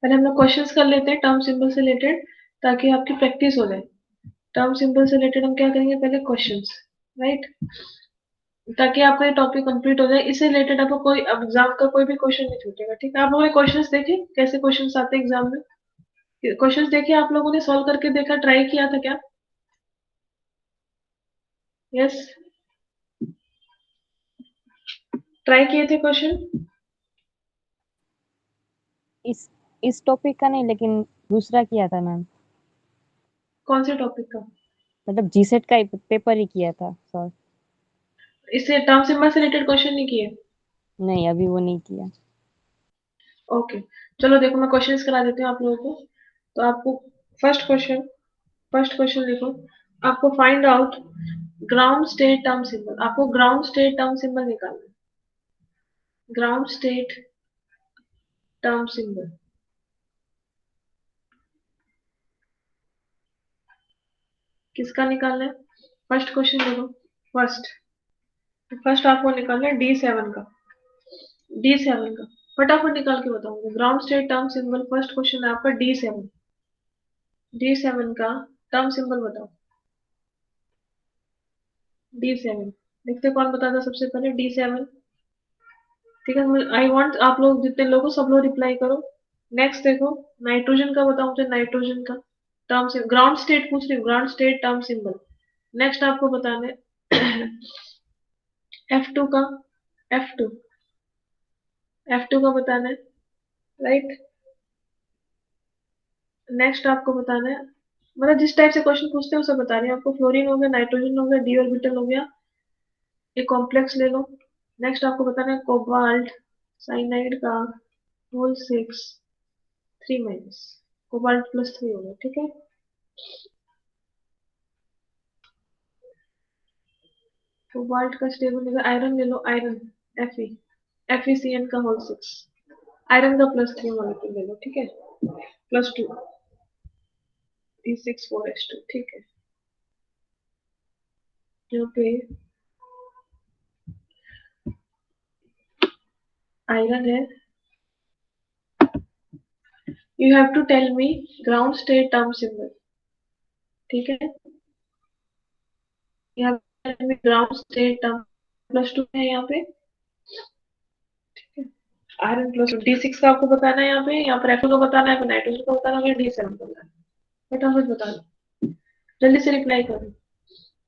पहले हम लोग क्वेश्चंस कर लेते हैं टर्म सिंबल से रिलेटेड, ताकि आपकी प्रैक्टिस हो जाए। टर्म सिंबल से रिलेटेड हम क्या करेंगे, पहले क्वेश्चंस, राइट, ताकि आपका ये टॉपिक कंप्लीट हो जाए। इससे रिलेटेड आपको कोई एग्जाम का कोई भी क्वेश्चन नहीं छूटेगा, ठीक है। आप लोगों ने क्वेश्चंस देखे कैसे क्वेश्चंस आते हैं एग्जाम में? क्वेश्चंस देखे आप लोगों ने, सॉल्व करके देखा, ट्राई किया था क्या? यस, ट्राई किए थे क्वेश्चन? इस इस टॉपिक का नहीं, लेकिन दूसरा किया था मैम। कौन से टॉपिक का? मतलब जीसेट का पेपर ही किया था सर। इससे टर्म सिंबल से रिलेटेड क्वेश्चन नहीं किए? नहीं, अभी वो नहीं किया। ओके, चलो देखो मैं क्वेश्चंस करा देती हूँ आप लोगों को। तो आपको फर्स्ट क्वेश्चन देखो, आपको find out ground state term symbol. आपको ग्राउंड स्टेट टर्म सिंबल निकालना है। ग्राउंड स्टेट टर्म सिंबल किसका निकालना है? फर्स्ट क्वेश्चन देखो, फर्स्ट फर्स्ट आपको निकालना है D7 का। D7 का फटाफट निकाल के बताऊंगा। Ground state term symbol, first question है आपका D7। D7 का टर्म सिंबल बताओ। D7 देखते कौन बताता सबसे पहले D7। ठीक है, आई वांट आप लोग जितने लोग हो सब लोग रिप्लाई करो। नेक्स्ट देखो, नाइट्रोजन का बताओ मुझे, नाइट्रोजन का टर्म सिंबल। ग्राउंड स्टेट पूछ रही हूँ, ground state term symbol. Next आपको बताना है F2 का, F2 F2 का बताना है, राइट। नेक्स्ट आपको बताना है, मतलब जिस टाइप से क्वेश्चन पूछते हैं उसे बता रही हूँ आपको। फ्लोरीन हो गया, नाइट्रोजन हो गया, डी ऑर्बिटल हो गया, एक कॉम्प्लेक्स ले लो। नेक्स्ट आपको बताना है कोबाल्ट साइनाइड का होल 6 3 माइनस, कोबाल्ट +3 हो गया, ठीक है। कोबाल्ट का स्टेबल लेगा, आयरन ले लो, आयरन FeCN का होल 6, आयरन का +3 मॉलिक्यूल ले लो, ठीक है, +2 E6 4H2, ठीक है। यहाँ पे आयरन है, you have to tell me ground state term symbol, ठीक है। You have to tell me ground state term, +2 है यहाँ पे, आयरन +D6 का आपको बताना है, यहाँ पर Fe का बताना है, नाइट्रोजन का बताना है, D7 का बताना है। फटाफट बता दो, जल्दी से रिप्लाई करो।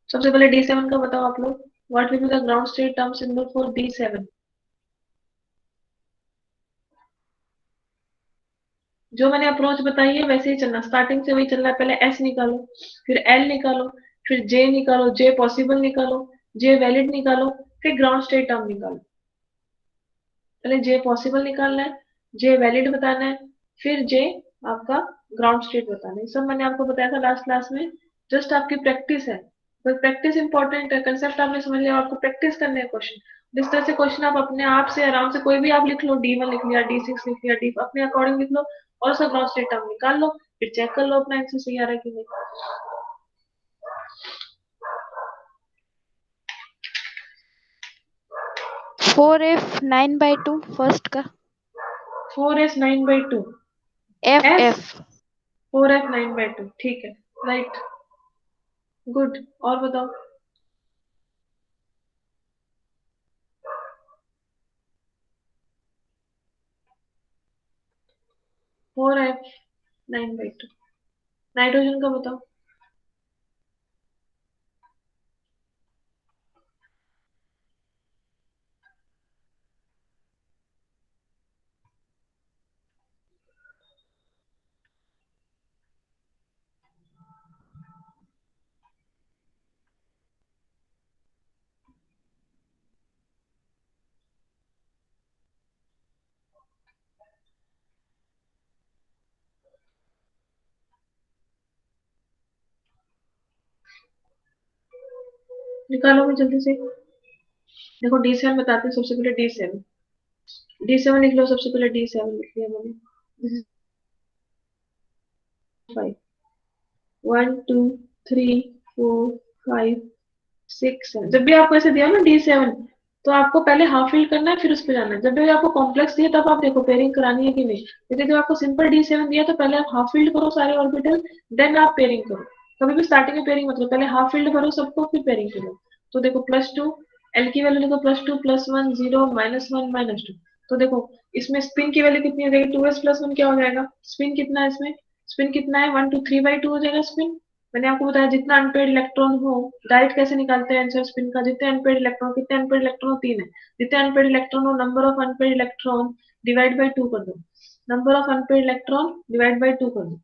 सबसे पहले D7 का बताओ आप लोग। What will be the ground state term symbol for D7? जो मैंने अप्रोच बताई है वैसे ही चलना, स्टार्टिंग से वही चलना है। पहले S निकालो, फिर L निकालो, फिर J निकालो, J पॉसिबल निकालो, J वैलिड निकालो, फिर ग्राउंड स्टेट टर्म निकालो। पहले J पॉसिबल निकालना है, J वैलिड बताना है, फिर J आपका ग्राउंड स्टेट बताना है। सब मैंने आपको बताया था लास्ट क्लास में, जस्ट आपकी प्रैक्टिस है। बस प्रैक्टिस इंपॉर्टेंट है, कंसेप्ट आपने समझ लिया, आपको प्रैक्टिस करने हैं क्वेश्चन। जिस तरह से क्वेश्चन आप अपने आप से आराम से कोई भी आप लिख लो, D1 लिख लिया, D6 लिख लिया, डी अपने अकॉर्डिंग लिख लो, और उसका ग्राउंड स्टेट टर्म निकाल लो, फिर चेक कर लो अपना आंसर सही आ रहा है कि नहीं। 4F 9/2 फर्स्ट का। 4S 9/2, F S 4F 9/2, ठीक है, राइट, गुड। और बताओ, 4F 9/2, नाइट्रोजन का बताओ। निकालो भी जल्दी से। देखो D7 बताते हैं, सबसे पहले D7 लिख लो, सबसे पहले D7 लिख लिया मैंने। This is 5, 1 2 3 4 5 6 7। जब भी आपको ऐसे दिया ना D7, तो आपको पहले हाफ फिल्ड करना है, फिर उस पर जाना है। जब भी आपको कॉम्प्लेक्स दिया तब आप देखो पेयरिंग करानी है कि नहीं। जैसे जब आपको सिंपल D7 दिया तो पहले आप हाफ फिल्ड करो सारे ऑर्बिटल, देन आप पेयरिंग करो। कभी भी स्टार्टिंग में पेयरिंग मतलब पहले हाफ फिल्ड करो सबको, फिर पेयरिंग करो। तो देखो +2, एल की वैल्यू लिखो +2 +1 0 -1 -2। तो देखो इसमें स्पिन की वैल्यू कितनी हो जाएगी, 2s + 1 क्या हो जाएगा, स्पिन कितना है इसमें, स्पिन कितना है 1 2 3/2 हो जाएगा स्पिन। मैंने आपको बताया जितना अनपेड इलेक्ट्रॉन हो, डायरेक्ट कैसे निकालते हैं आंसर स्पिन का, जितने अनपेड इलेक्ट्रॉन, कितने अनपेड इलेक्ट्रॉन, 3 है। जितने अनपेड इलेक्ट्रॉन हो, number of unpaired electron divide by 2 कर दो, number of unpaired electron divide by 2 कर दो,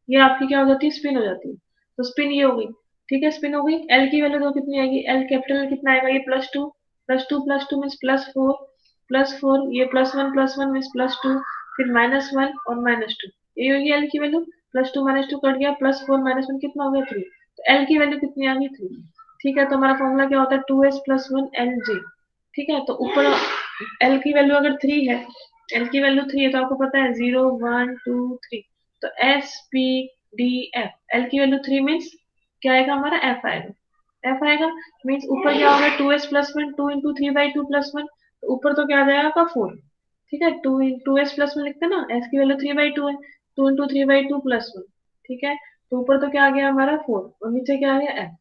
ये आपकी क्या हो जाती है, स्पिन हो जाती है। तो स्पिन ये हो गई, ठीक है, स्पिन हो गई। एल की वैल्यू दो कितनी आएगी, एल कैपिटल में कितना आएगा, ये +2 +2 मीन्स +4 ये +1 मीन्स +2, फिर -1 और -2, ये होगी एल की वैल्यू। +2 -2 कट गया, +4 -1 कितना हो गया 3। तो एल की वैल्यू कितनी आ गई 3। ठीक है, तो हमारा फॉर्मूला क्या होता है 2s + 1 LJ। ठीक है, तो ऊपर एल की वैल्यू अगर 3 है, एल की वैल्यू 3 है तो आपको पता है 0 1 2 3, तो S P D F, L की वैल्यू 3 मीन्स क्या आएगा हमारा F आएगा, F आएगा। मीन्स ऊपर क्या होगा 2s + 1 2 × 3/2 + 1, तो ऊपर तो क्या आ जाएगा आपका 4। ठीक है, 2s + 1 लिखते हैं ना, s की वैल्यू 3/2 है, 2 × 3/2 + 1। ठीक है, तो ऊपर तो क्या आ गया हमारा 4 और नीचे क्या आ गया F।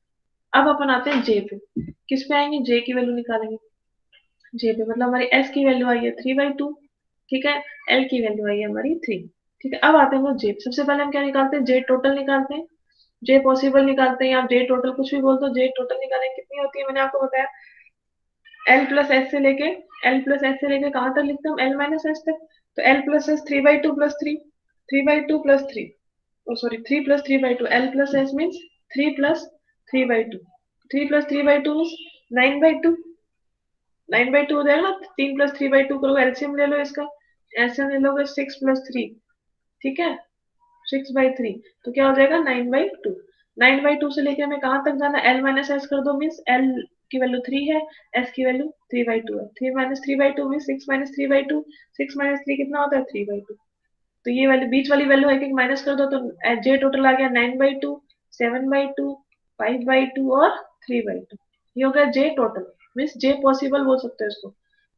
अब अपन आते हैं J पे, किस पे आएंगे, J की वैल्यू निकालेंगे। J पे मतलब हमारी s की वैल्यू आई है 3/2। ठीक है, l की वैल्यू आई है हमारी 3। ठीक है, अब आते हैं हम J। सबसे पहले हम क्या निकालते हैं, J टोटल निकालते हैं, J पॉसिबल निकालते हैं, या J टोटल कुछ भी बोल दो, J टोटल निकालें कितनी होती है, मैंने आपको बताया L प्लस एस से लेके कहाँ तक लिखते हैं हम, L - S तक। तो L + S 3/2 + 3, 3/2 + 3, sorry 3 + 3/2, L + S means 3 + 3/2, 3 + 3/2 means 9/2, 9/2 हो जाएगा ना। 3 + 3/2 करो, एलसीएम ले लो इसका, एलसीएम ले लोगे 6 + 3। ठीक है, 6/3, तो क्या हो जाएगा 9/2। 9/2 से लेके हमें कहाँ तक जाना, L - S कर दो, मीन्स L की वैल्यू 3 है, S की वैल्यू 3/2 है। 3 - 3/2 मीन्स 6 - 3/2, 6 - 3 कितना होता है 3/2। तो ये वाली बीच वाली वैल्यू एक एक माइनस कर दो, तो J टोटल आ गया 9/2 7/2 5/2 और 3/2। ये हो गया J total, means J possible बोल सकते हैं इसको,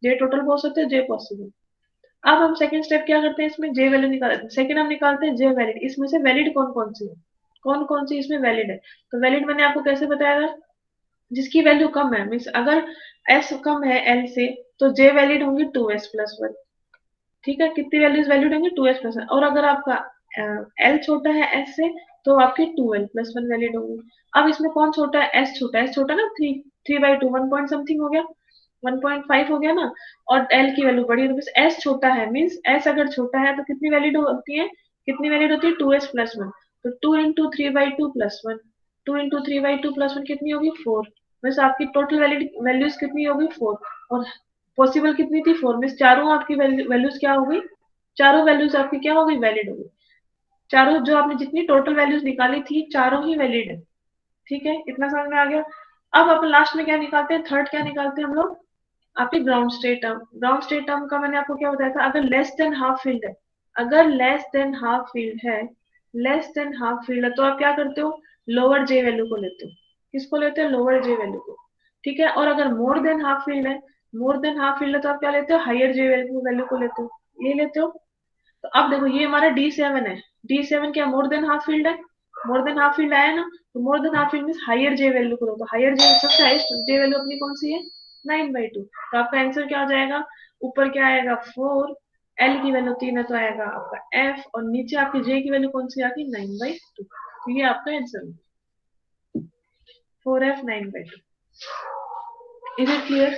J टोटल बोल सकते हैं, J पॉसिबल। अब हम सेकंड स्टेप क्या करते हैं, इसमें J वैल्यू निकालते हैं। सेकंड हम निकालते हैं J वैलिड, इसमें से वैलिड कौन कौन सी है, कौन कौन सी इसमें वैलिड है। तो वैलिड मैंने आपको कैसे बताया था, जिसकी वैल्यू कम है, मीन्स अगर S कम है L से, तो J वैलिड होंगी 2s + 1। ठीक है, कितनी वैल्यूज वैल्यूड होंगी 2s + 1, और अगर आपका L छोटा है S से, तो आपकी 2l + 1 वैलिड होंगी। अब इसमें कौन छोटा है, S छोटा है, S छोटा ना 3/2 1 पॉइंट समथिंग हो गया, 1.5 हो गया ना, और L की वैल्यू बड़ी है, तो S छोटा है, मीन्स S अगर छोटा है तो कितनी वैलिड होती है, कितनी वैलिड होती है 2s + 1। तो 2 × 3/2 + 1, 2 × 3/2 + 1 कितनी होगी 4। बस आपकी टोटल वैलिड वैल्यूज कितनी होगी 4, और पॉसिबल कितनी थी 4, मीन्स चारों आपकी वैल्यूज क्या हो गई, चारों वैल्यूज आपकी क्या हो गई, वैलिड हो गई। चारों जो आपने जितनी टोटल वैल्यूज निकाली थी चारों ही वैलिड है। ठीक है, इतना समझ में आ गया। अब अपन लास्ट में क्या निकालते हैं, थर्ड क्या निकालते हैं हम लोग, आपकी ground state term. Ground state term का मैंने आपको क्या बताया था, अगर लेस देन हाफ फील्ड है, अगर लेस देन हाफ फील्ड है, लेस देन हाफ फील्ड है, तो आप क्या करते हो, लोअर J वैल्यू को लेते हो। किसको लेते हो, लोअर J वैल्यू को। ठीक है, और अगर मोर देन हाफ फील्ड है, मोर देन हाफ फील्ड है, तो आप क्या लेते हो, हायर J वैल्यू को लेते हो, ये लेते हो। तो अब देखो ये हमारा D7 है, D7 क्या मोर देन हाफ फील्ड है, मोर देन हाफ फील्ड आया ना, तो more than half field mean higher J value करो, तो हायर J सबसे हाईएस्ट J वैल्यू अपनी कौन सी है 9/2। तो आपका आंसर क्या हो जाएगा, ऊपर क्या आएगा 4, L की वैल्यू 3 है तो आएगा आपका F, और नीचे आपकी J की वैल्यू कौन सी आ गई 9/2। तो ये आपका आंसर है 4F 9/2। Is it clear,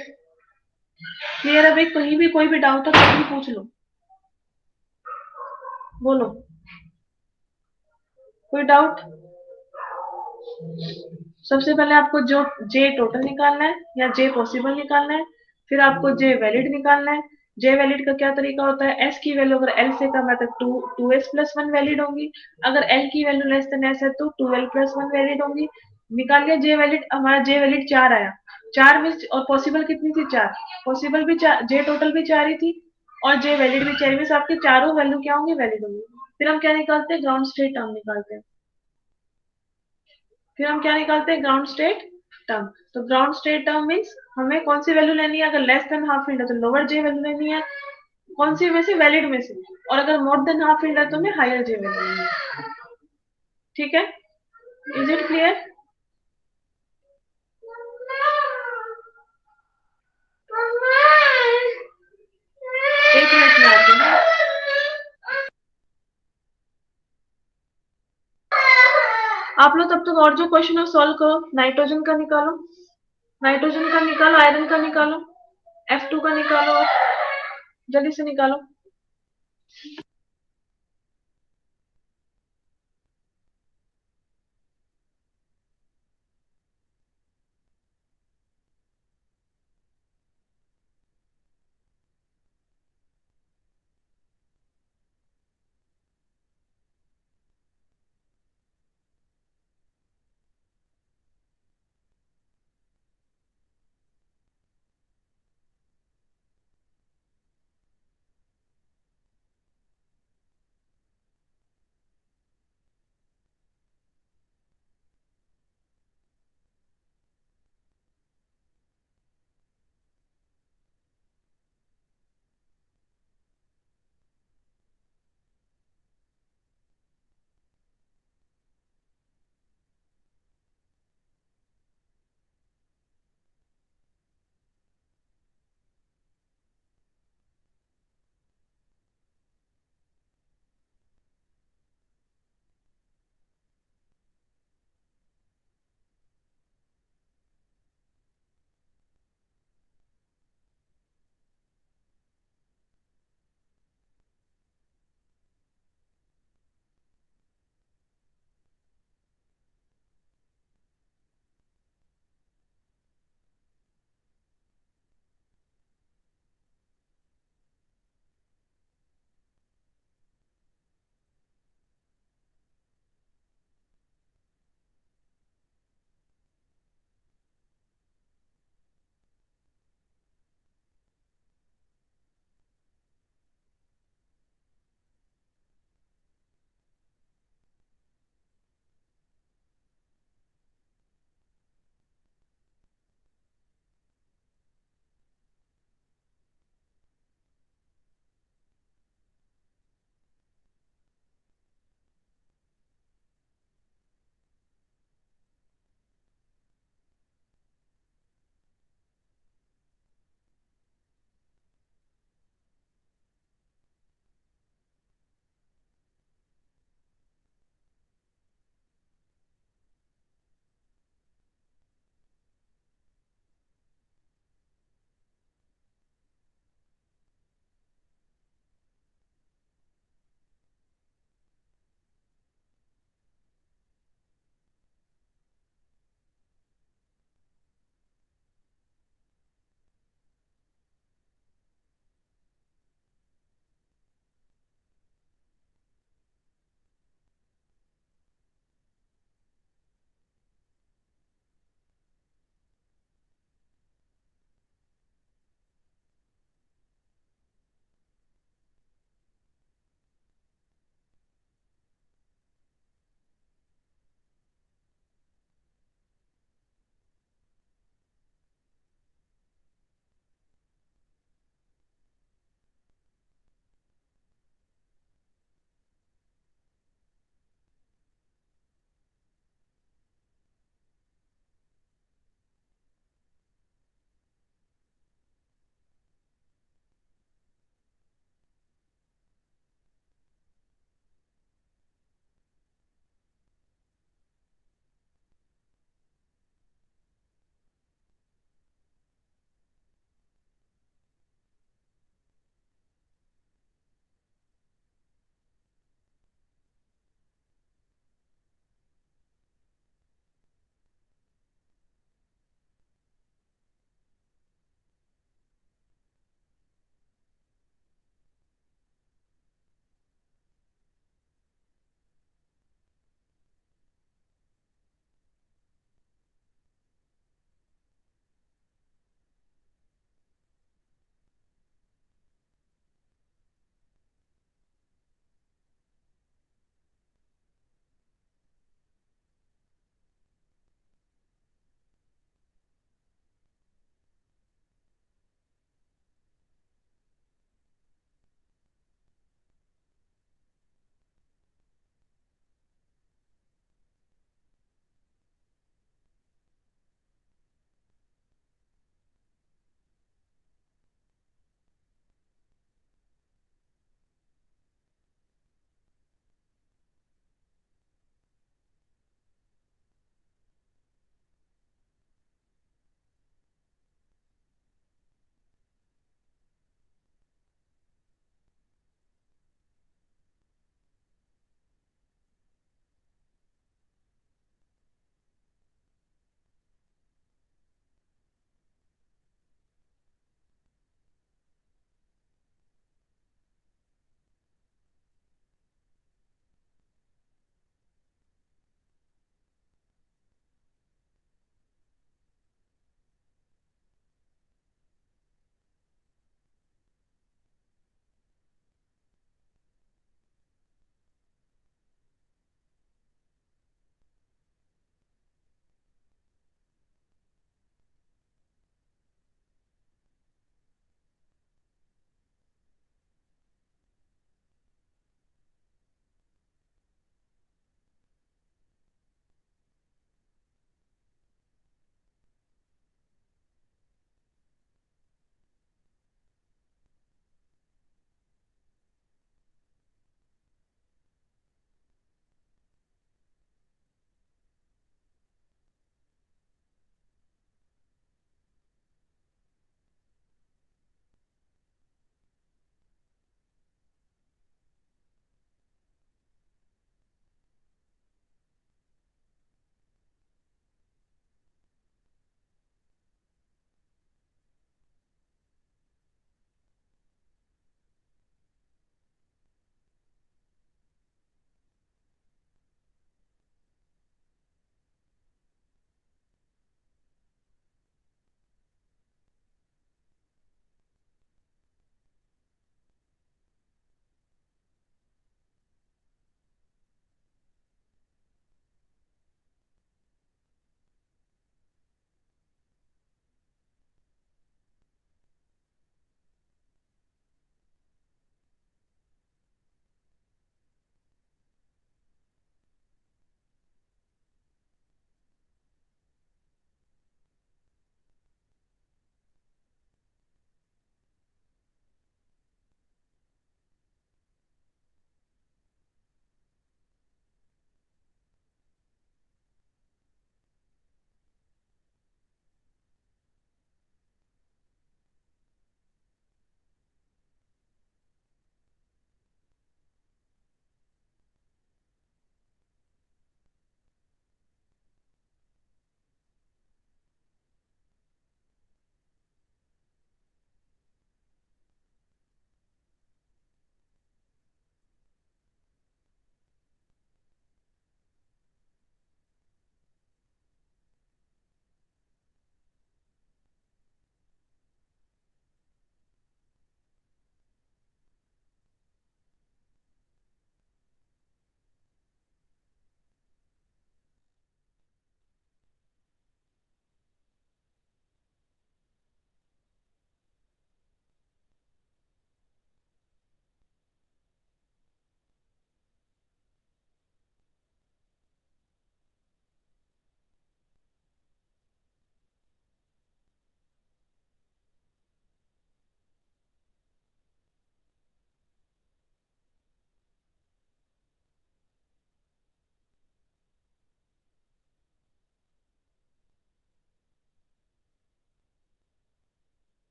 clear है भाई, कहीं भी कोई भी डाउट हो तो कहीं पूछ लो, बोलो कोई डाउट। सबसे पहले आपको जो J टोटल निकालना है या J पॉसिबल निकालना है, फिर आपको J वैलिड निकालना है। J वैलिड का क्या तरीका होता है, S की वैल्यू अगर L से कम है तो 2s + 1 वैलिड होंगी, अगर L की वैल्यू लेस देन S है तो 2l + 1 वैलिड होंगी। निकाल लिया J वैलिड, हमारा J वैलिड 4 आया, 4 में और पॉसिबल कितनी थी 4, पॉसिबल भी 4, J टोटल भी 4 ही थी, और J वैलिड भी 4 में, आपके चारों वैल्यू क्या होंगे, वैलिड होंगी। फिर हम क्या निकालते हैं, ग्राउंड स्टेट टर्म निकालते हैं। फिर हम क्या निकालते हैं, ग्राउंड स्टेट टर्म। तो ग्राउंड स्टेट टर्म मीन्स हमें कौन सी वैल्यू लेनी है? अगर लेस देन हाफ फील्ड है तो लोअर जे वैल्यू लेनी है, कौन सी में से? वैलिड में से। और अगर मोर देन हाफ फील्ड है तो हमें हायर जे वैल्यू लेनी है। ठीक है, इज इट क्लियर? एक मिनट में आती हूँ। आप लोग तब तक और जो क्वेश्चन है सॉल्व करो। नाइट्रोजन का निकालो, नाइट्रोजन का निकालो, आयरन का निकालो, F2 का निकालो, जल्दी से निकालो।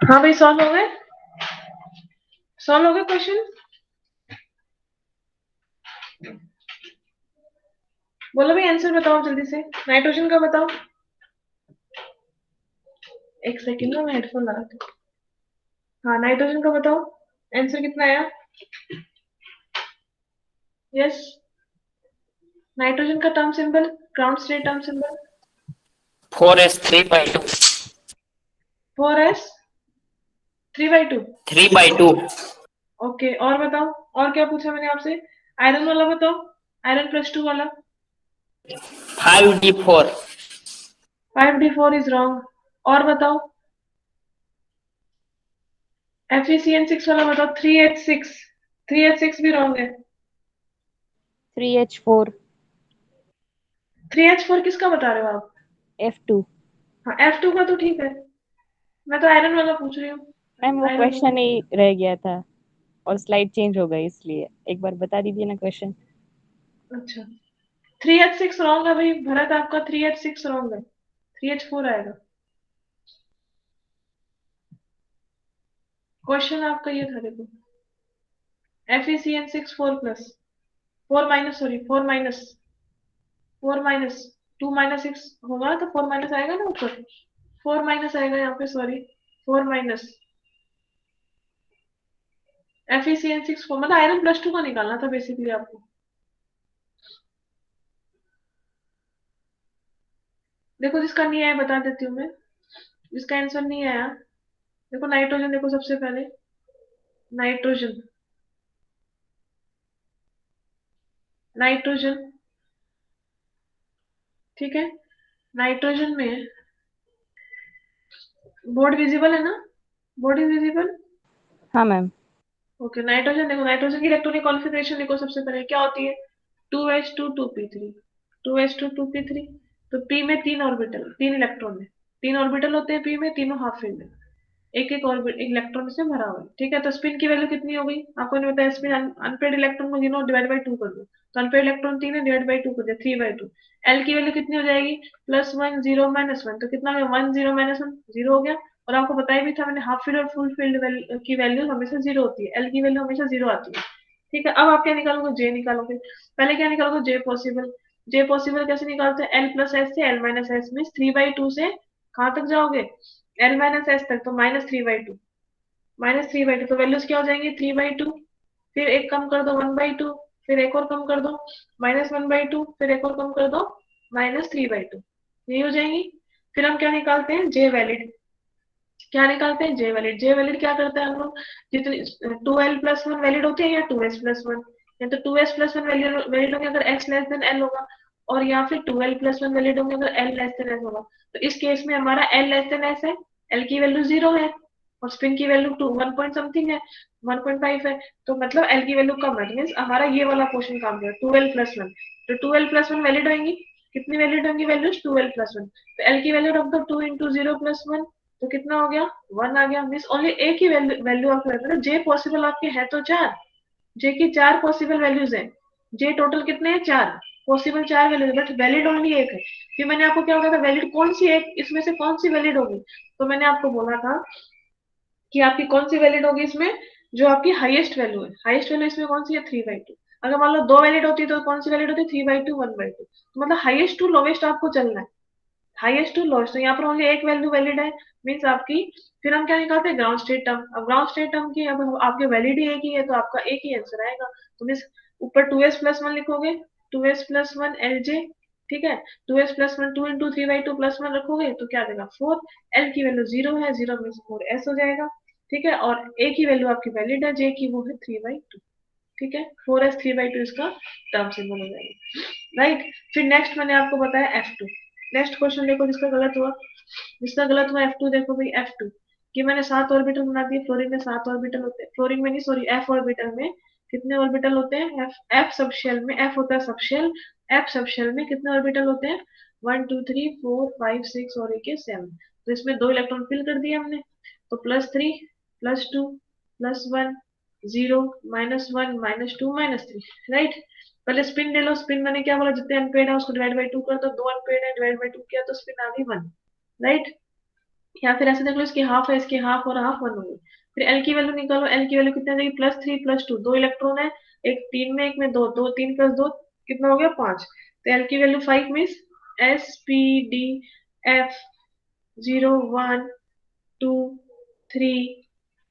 हाँ भाई, सॉल्व हो गए, सॉल्व हो गए क्वेश्चन। बोलो भाई, आंसर बताओ जल्दी से। नाइट्रोजन का बताओ। एक सेकंड में मैं हेडफोन लगाती हूँ। हाँ, नाइट्रोजन का बताओ, आंसर कितना आया? यस, नाइट्रोजन का term symbol, ground state term symbol 4s3/2। 4s3/2। 3/2। Okay, और बताओ, और क्या पूछा मैंने आपसे? आयरन वाला बताओ, आयरन +2 वाला। 5d4। 5d4 is wrong. और बताओ, FeCN6 वाला बताओ, 3h6। 3h6 भी रॉन्ग है। 3H4 3h4 किसका बता रहे हो आप? F2। हाँ, F2 का तो ठीक है, मैं तो आयरन वाला पूछ रही हूँ। मैम वो आयरन क्वेश्चन वाला। ही रह गया था और स्लाइड चेंज हो गई, इसलिए एक बार बता दीजिए ना क्वेश्चन। अच्छा, 3h6 रॉन्ग है भाई भरत, आपका 3h6 रॉन्ग है, 3h4 आएगा। क्वेश्चन आपका ये था, देखो, FeCN6 4+, 4 minus, sorry 4 minus, 4 minus 2 minus 6 होगा तो 4 माइनस आएगा ना ऊपर, 4 माइनस आएगा यहाँ पे, सॉरी 4 माइनस FeCN6 4, मतलब आयरन +2 का निकालना था बेसिकली आपको। देखो, जिसका नहीं आया बता देती हूँ मैं, जिसका आंसर नहीं आया, देखो नाइट्रोजन, देखो सबसे पहले नाइट्रोजन, नाइट्रोजन, ठीक है, नाइट्रोजन में बोर्ड विजिबल है ना, बोर्ड इज विजिबल। हाँ मैम। ओके, नाइट्रोजन देखो, नाइट्रोजन की इलेक्ट्रॉनिक कॉन्फ़िगरेशन देखो सबसे पहले क्या होती है, 2h2 2p3, 2h2 2p3। तो p में 3 ऑर्बिटल, 3 इलेक्ट्रॉन है, 3 ऑर्बिटल होते हैं p में, तीनों हाफ फिल्ड में, एक एक ऑर्बिट एक इलेक्ट्रॉन से भरा हुआ है, ठीक है। तो स्पिन की वैल्यू कितनी हो गई आपको नहीं बताया, स्पिन अनपेड इलेक्ट्रॉन को गिनो, डिवाइड बाई 2 कर दो, तो अनपेड इलेक्ट्रॉन 3 है, डिवाइड बाई 2 कर दिया, 3/2। एल की वैल्यू कितनी हो जाएगी, +1 0 -1, तो कितना हो गया, 1 0 -1 0 हो गया। और आपको बताया भी था मैंने, हाफ फील्ड और फुल फील्ड की वैल्यू हमेशा 0 होती है, एल की वैल्यू हमेशा 0 आती है, ठीक है। अब आप क्या निकालोगे, जे निकालोगे, पहले क्या निकालोगे, जे पॉसिबल। जे पॉसिबल कैसे निकालते हैं, L+S से L-S में 3/2 से कहाँ तक जाओगे, L-S तक, तो -3/2, -3/2, तो वैल्यूज क्या हो जाएंगी, 3/2, फिर एक कम कर दो 1/2, फिर एक और कम कर दो -1/2, फिर एक और कम कर दो -3/2, यही हो जाएंगी। फिर हम क्या निकालते हैं, जे वैलिड। क्या निकालते हैं, जे वैलिड। जे वैलिड क्या करते हैं हम लोग, जितनी 2l+1 वैलिड होती है या 2s+1, या तो 2s+1 वैलिड होंगे अगर x<l होगा, और या फिर 2l+1 वैलिड होंगे अगर l<s होगा। तो इस केस में हमारा l<s है, l की वैल्यू 0 है, और स्पिन की वैल्यू 1 पॉइंट समथिंग है, 1.5 है, तो मतलब l की वैल्यू कम है, मीन्स हमारा ये वाला पोर्शन काम किया 2l+1। तो 2l+1 वैलिड होंगी, कितनी वैलिड होंगी वैल्यूज, 2l+1, तो l की वैल्यू रख दो 2 × 0+1, तो कितना हो गया, 1 आ गया। मीन्स ओनली एक ही वैल्यू आपको रहता है, जे पॉसिबल आपके है तो 4, जे की 4 पॉसिबल वैल्यूज है, जे टोटल कितने हैं, 4 possible, 4 values, but valid only एक है। फिर मैंने आपको क्या बोला था, वैलिड कौन सी एक इसमें से कौन सी वैलिड होगी, तो मैंने आपको बोला था कि आपकी कौन सी वैलिड होगी इसमें, जो आपकी हाईएस्ट वैल्यू है, हाईएस्ट वैल्यू इसमें कौन सी है, 3/2। अगर मान लो दो वैलिड होती है तो कौन सी वैलिड होती है, 3/2 1/2, तो मतलब हाईएस्ट टू लोवेस्ट आपको चलना है, हाईएस्ट टू लोएस्ट, तो यहाँ पर ओनली एक वैल्यू वैलिड है, मीन्स आपकी। फिर हम क्या निकालते हैं, ग्राउंड स्टेट टर्म। अब ग्राउंड स्टेट टर्म की अब आपके वैलिड ही एक ही है, तो आपका एक ही आंसर आएगा। तो मीन्स ऊपर 2s+1 लिखोगे, 2s+1 LJ, ठीक है, 2s+1 2 × 3/2 +1 रखोगे तो क्या देगा, 4, L की वैल्यू 0 है, 0 मीन्स 4s हो जाएगा, ठीक है। और एक ही वैल्यू आपकी वैलिड है, J की, वो है 3/2, ठीक है, 4s 3/2 इसका टर्म सिंबल हो जाएगा, राइट। फिर नेक्स्ट मैंने आपको बताया F2। नेक्स्ट क्वेश्चन देखो, जिसका गलत हुआ, जिसका गलत हुआ F2, देखो भाई F2 कि मैंने 7 ऑर्बिटल बना दिए, फ्लोरीन में 7 ऑर्बिटल होते हैं, फ्लोरीन में नहीं, सॉरी, F ऑर्बिटल में कितने ऑर्बिटल होते हैं, F सबशेल में, F होता है सबशेल, F सबशेल में कितने ऑर्बिटल होते हैं, 1 2 3 4 5 6 और एक 7, तो इसमें 2 इलेक्ट्रॉन फिल कर दिए हमने, तो +3 +2 +1 0 -1 -2 -3, राइट। पहले स्पिन ले लो, स्पिन मैंने क्या बोला, जितने अनपेड है उसको डिवाइड बाई 2 कर दो, 2 अनपेड है, डिवाइड बाई 2 किया तो स्पिन आ गई 1, राइट। या फिर ऐसे देख लो इसकी हाफ है, इसकी हाफ और हाफ 1 होगी। फिर एल की वैल्यू निकालो, एल की वैल्यू कितनी आ जाएगी, +3 + 2, 2 इलेक्ट्रॉन है, एक 3 में एक में 2, 2 3 + 2 कितना हो गया 5। तो एल की value 5 means SP, D, F 0 1 2 3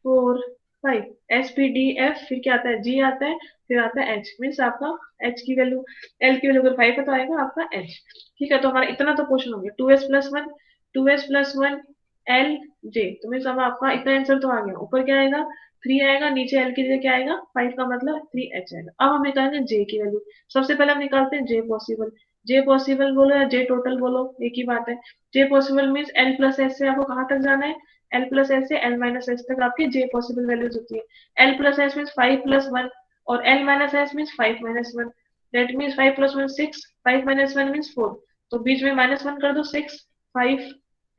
4 5, SP, D, F, फिर क्या आता है, G आता है, फिर आता है H, मीन्स आपका H की वैल्यू, L की वैल्यू अगर 5 है तो आएगा आपका H। ठीक है, तो हमारा इतना तो क्वेश्चन हो गया, 2s+1, 2s+1 L J, तो मीन्स अब आपका इतना आंसर तो आ गया। ऊपर क्या आएगा 3 आएगा, नीचे L की जगह क्या आएगा 5 का मतलब 3H आएगा। अब हम निकालेंगे J की वैल्यू। सबसे पहले हम निकालते हैं J पॉसिबल। J पॉसिबल बोलो या J टोटल बोलो, एक ही बात है। J पॉसिबल मीन्स L+S से आपको कहाँ तक जाना है, L+S से L-S तक आपकी J पॉसिबल वैल्यूज होती है। L+S मीन्स 5+1 और L-S means 5-1, that means 5+1 6, 5-1 means 4, तो बीच में -1 कर दो, 6 5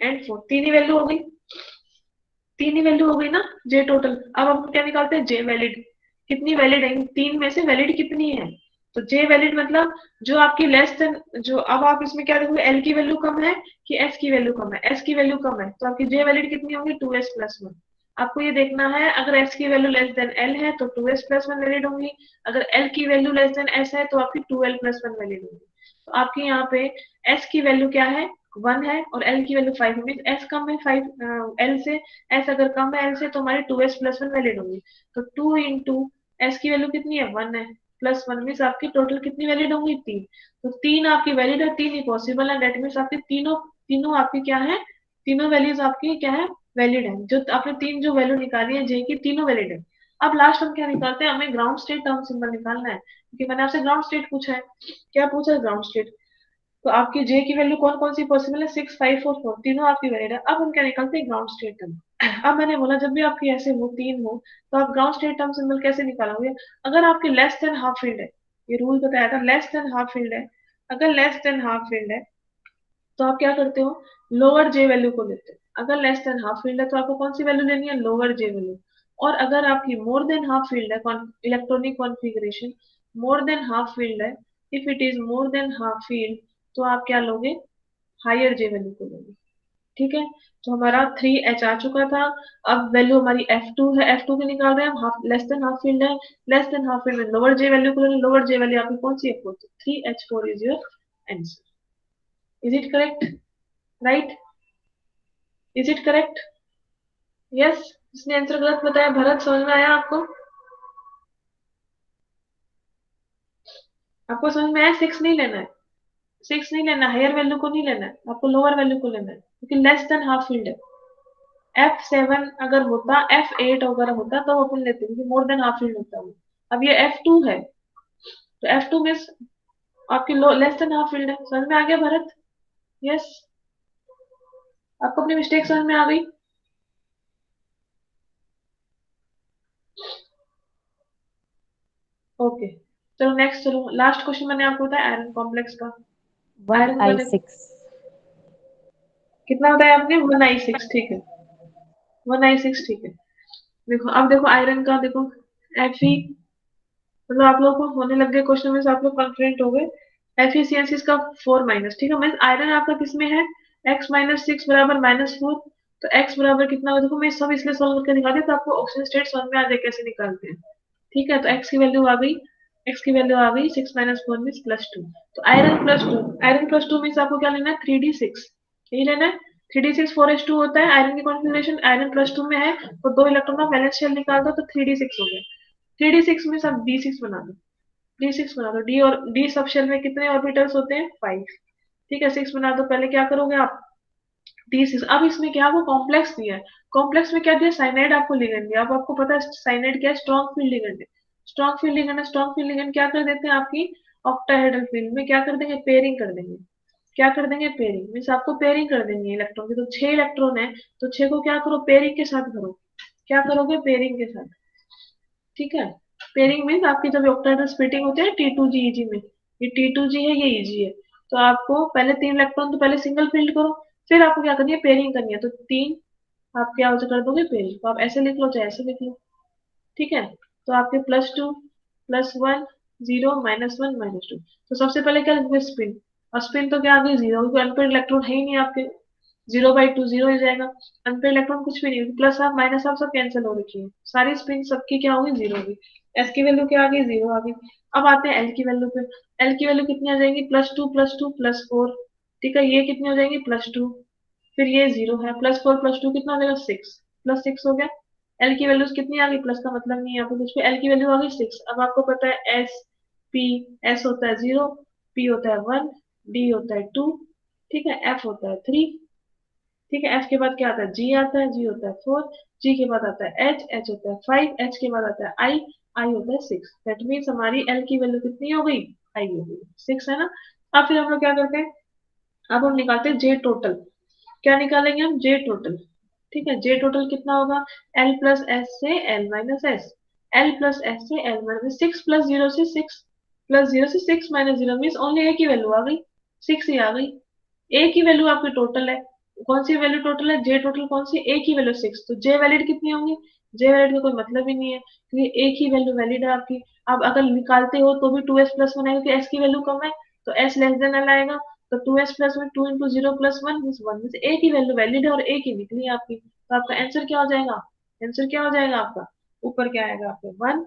एंड 4, तीन ही वैल्यू हो गई, तीन ही वैल्यू हो गई ना जे टोटल। अब हम क्या निकालते हैं जे वैलिड, कितनी वैलिड है इन तीन में से, वैलिड कितनी है। तो जे वैलिड मतलब जो आपकी लेस देन, जो अब आप इसमें क्या देखोगे एल की वैल्यू कम है कि एस की वैल्यू कम है, एस की वैल्यू कम है, तो आपकी जे वैलिड कितनी होगी 2s+1। आपको ये देखना है अगर एस की वैल्यू लेस देन एल है तो 2s+1 वैलिड होंगी, अगर एल की वैल्यू लेस देन एस है तो आपकी 2l+1 वैलिड होगी। तो आपके यहाँ पे एस की वैल्यू क्या है 1 है और एल की वैल्यू 5 है, मीन एस कम है 5 एल से, एस अगर कम है एल से तो हमारी 2s+1 वैलिड होगी। तो 2 इंटू एस की वैल्यू कितनी है 1 है, +1 मीन्स आपकी टोटल कितनी वैलिड होंगी 3। तो 3 आपकी वैलिड है, 3 ही पॉसिबल है, दैट मीन्स आपकी तीनों, तीनों आपकी क्या है, तीनों वैल्यूज आपकी क्या है वैलिड है। जो आपने तीन जो वैल्यू निकाली है जे की तीनों वैलिड है। अब लास्ट हम क्या निकालते हैं, हमें ग्राउंड स्टेट टर्म सिंबल निकालना है, क्योंकि मैंने आपसे ग्राउंड स्टेट पूछा है। क्या पूछा है ग्राउंड स्टेट। तो आपकी जे की वैल्यू कौन कौन सी पॉसिबल है 6 5 और 4, तीनों आपकी वैलिड है। अब हम क्या निकालते हैं ग्राउंड स्टेट टर्म। अब मैंने बोला जब भी आपकी ऐसे हो तीन हो तो आप ग्राउंड स्टेट टर्म सिंबल कैसे निकालोगे, अगर आपकी लेस देन हाफ फील्ड है, ये रूल बताया था लेस देन हाफ फील्ड है, अगर लेस देन हाफ फील्ड है तो आप क्या करते हो लोअर जे वैल्यू को लेते हो। अगर लेस देन हाफ फील्ड है तो आपको कौन सी वैल्यू लेनी है लोअर जे वैल्यू। और अगर आपकी मोर देन हाफ फील्ड है, electronic configuration more than half filled है, if it is more than half filled तो आप क्या लोगे हायर जे वैल्यू को लोगे। ठीक है, तो हमारा 3H आ चुका था। अब वैल्यू हमारी F2 है, F2 की निकाल रहे हैं हम, half less than half filled है, लेस देन हाफ फील्ड में लोअर जे वैल्यू को लोगे, लोअर जे वैल्यू आपकी कौन सी है 4, 3H4 is your answer. Is it correct, right, is it correct, yes. इसने आंसर गलत बताया, भरत समझ में आया आपको, आपको समझ में आया, 6 नहीं लेना है, 6 नहीं लेना, हायर वैल्यू को नहीं लेना है, आपको लोअर वैल्यू को लेना है, क्योंकि लेस देन हाफ फील्ड है। F7 अगर होता, F8 वगैरह होता तो अपन लेते, क्योंकि मोर देन हाफ फील्ड होता है। अब ये F2 है, तो F2 में आपकी लो लेस देन हाफ फील्ड है। समझ में आ गया भरत, यस। आपको अपनी मिस्टेक समझ में आ गई। ओके, चलो नेक्स्ट, चलो लास्ट क्वेश्चन मैंने आपको बताया आयरन कॉम्प्लेक्स का। आयरन का देखो 1I6। कितना बताया आपने 1I6, ठीक है 1I6, ठीक है। देखो अब देखो आयरन का देखो Fe, मतलब आप लोगों को होने लग गए क्वेश्चन में से आप लोग कॉन्फिडेंट हो गए। एफिशिएंसीज का 4 माइनस, ठीक है, मीन आयरन आपका किस में है x-6 बराबर -4, तो x बराबर कितना हो, देखो मैं सब इसलिए सॉल्व करके दिखा दिया तो आपको ऑक्सीजन स्टेट समझ में आ जाए कैसे निकालते हैं। ठीक है, तो x की वैल्यू आ गई, x की वैल्यू आ गई 6 - 4 मीन +2, तो आयरन +2 मीन्स आपको क्या लेना है 3d6, यही लेना है। 3d6 4s2 होता है आयरन की कॉन्फ़िगरेशन, आयरन +2 में है तो 2 इलेक्ट्रॉन का वैलेंस शेल निकाल दो तो 3d6 हो गया। 3d6 में सब d6 बना दो, d6 बना दो, डी और डी सब शेल में कितने ऑर्बिटल्स होते हैं 5। ठीक है 6 बना दो, पहले क्या करोगे आप d6। अब इसमें क्या आपको कॉम्प्लेक्स दिया है, कॉम्प्लेक्स में क्या दिया साइनाइड आपको लिगेंड दिया। अब आपको पता है साइनाइड क्या है स्ट्रॉन्ग फील्ड लिगेंड है, स्ट्रॉन्ग फील्ड लिगेंड है, स्ट्रॉन्ग फील्ड लिगेंड क्या कर देते हैं आपकी ऑक्टाहेड्रल फील्ड में क्या कर देंगे पेयरिंग कर देंगे, क्या कर देंगे पेयरिंग मीन्स आपको पेयरिंग कर देंगे इलेक्ट्रॉन की। तो 6 इलेक्ट्रॉन है तो 6 को क्या करो पेयरिंग के साथ भरो, क्या करोगे पेयरिंग के साथ। ठीक है, पेयरिंग मीन्स आपकी जब ऑक्टाहेड्रल स्प्लिटिंग होती है T2G में, ये T2G है ये EG है, तो आपको पहले 3 इलेक्ट्रॉन तो पहले सिंगल फील्ड करो, फिर आपको क्या करनी है पेयरिंग करनी है, तो 3 आप क्या हो कर दोगे पेयरिंग, तो आप ऐसे लिख लो चाहे ऐसे लिख लो। ठीक है, तो आपके +2 +1 0 -1 -2, तो सबसे पहले क्या लिखोगे स्पिन, और स्पिन तो क्या आ गई 0 क्योंकि अनपेड इलेक्ट्रॉन है ही नहीं आपके, 0/2 0 हो जाएगा। अनपेड इलेक्ट्रॉन कुछ भी नहीं, प्लस हाफ माइनस हाफ सब कैंसिल हो रखी है, सारी स्पिन सबकी क्या होगी, जीरो होगी। एस की वैल्यू क्या आ गई, जीरो आ गई। अब आते हैं एल की वैल्यू पे। एल की वैल्यू कितनी आ जाएगी, +2 +2 +4। ठीक है, ये कितनी हो जाएगी, +2। फिर ये जीरो है, +4 +2 कितना हो जाएगा, 6। +6 हो गया। एल की वैल्यूज कितनी आ गई, प्लस का मतलब नहीं है यहाँ पे कुछ भी, एल की वैल्यू आ गई 6। अब आपको पता है एस पी, एस होता है 0, पी होता है 1, डी होता है 2, ठीक है, एफ होता है 3। ठीक है, एफ के बाद क्या आता है, जी आता है, जी होता है 4, जी के बाद आता है एच, एच होता है 5, एच के बाद आता है आई, आई होता है 6। दैट मीन्स हमारी एल की वैल्यू कितनी हो गई, आई हो गई 6, है ना। अब फिर हम लोग क्या करते हैं, अब हम निकालते हैं जे टोटल। क्या निकालेंगे हम, जे टोटल। ठीक है, जे टोटल कितना होगा, एल प्लस एस से L minus S, L plus S से एल माइनस 6 + 0 से 6, +0 से 6 - 0 मीन्स ओनली ए की वैल्यू आ गई, 6 ही आ गई। ए की वैल्यू आपकी टोटल है, कौन सी वैल्यू टोटल है, जे टोटल कौन सी, ए की वैल्यू 6, तो जे वैलिड कितनी होंगी, जे वैलिड का कोई मतलब ही नहीं है, क्योंकि ए की वैल्यू वैलिड है आपकी। अब अगर निकालते हो तो भी 2s+1 आएगा, क्योंकि एस की वैल्यू कम है, तो एस लेस देन एल आएगा। तो 2s+1, 2 × 0 + 1 मीन्स 1, मीन्स ए की वैल्यू वैलिड है और ए की निकली है आपकी, तो आपका आंसर क्या हो जाएगा, आंसर क्या हो जाएगा आपका, ऊपर क्या आएगा आपका 1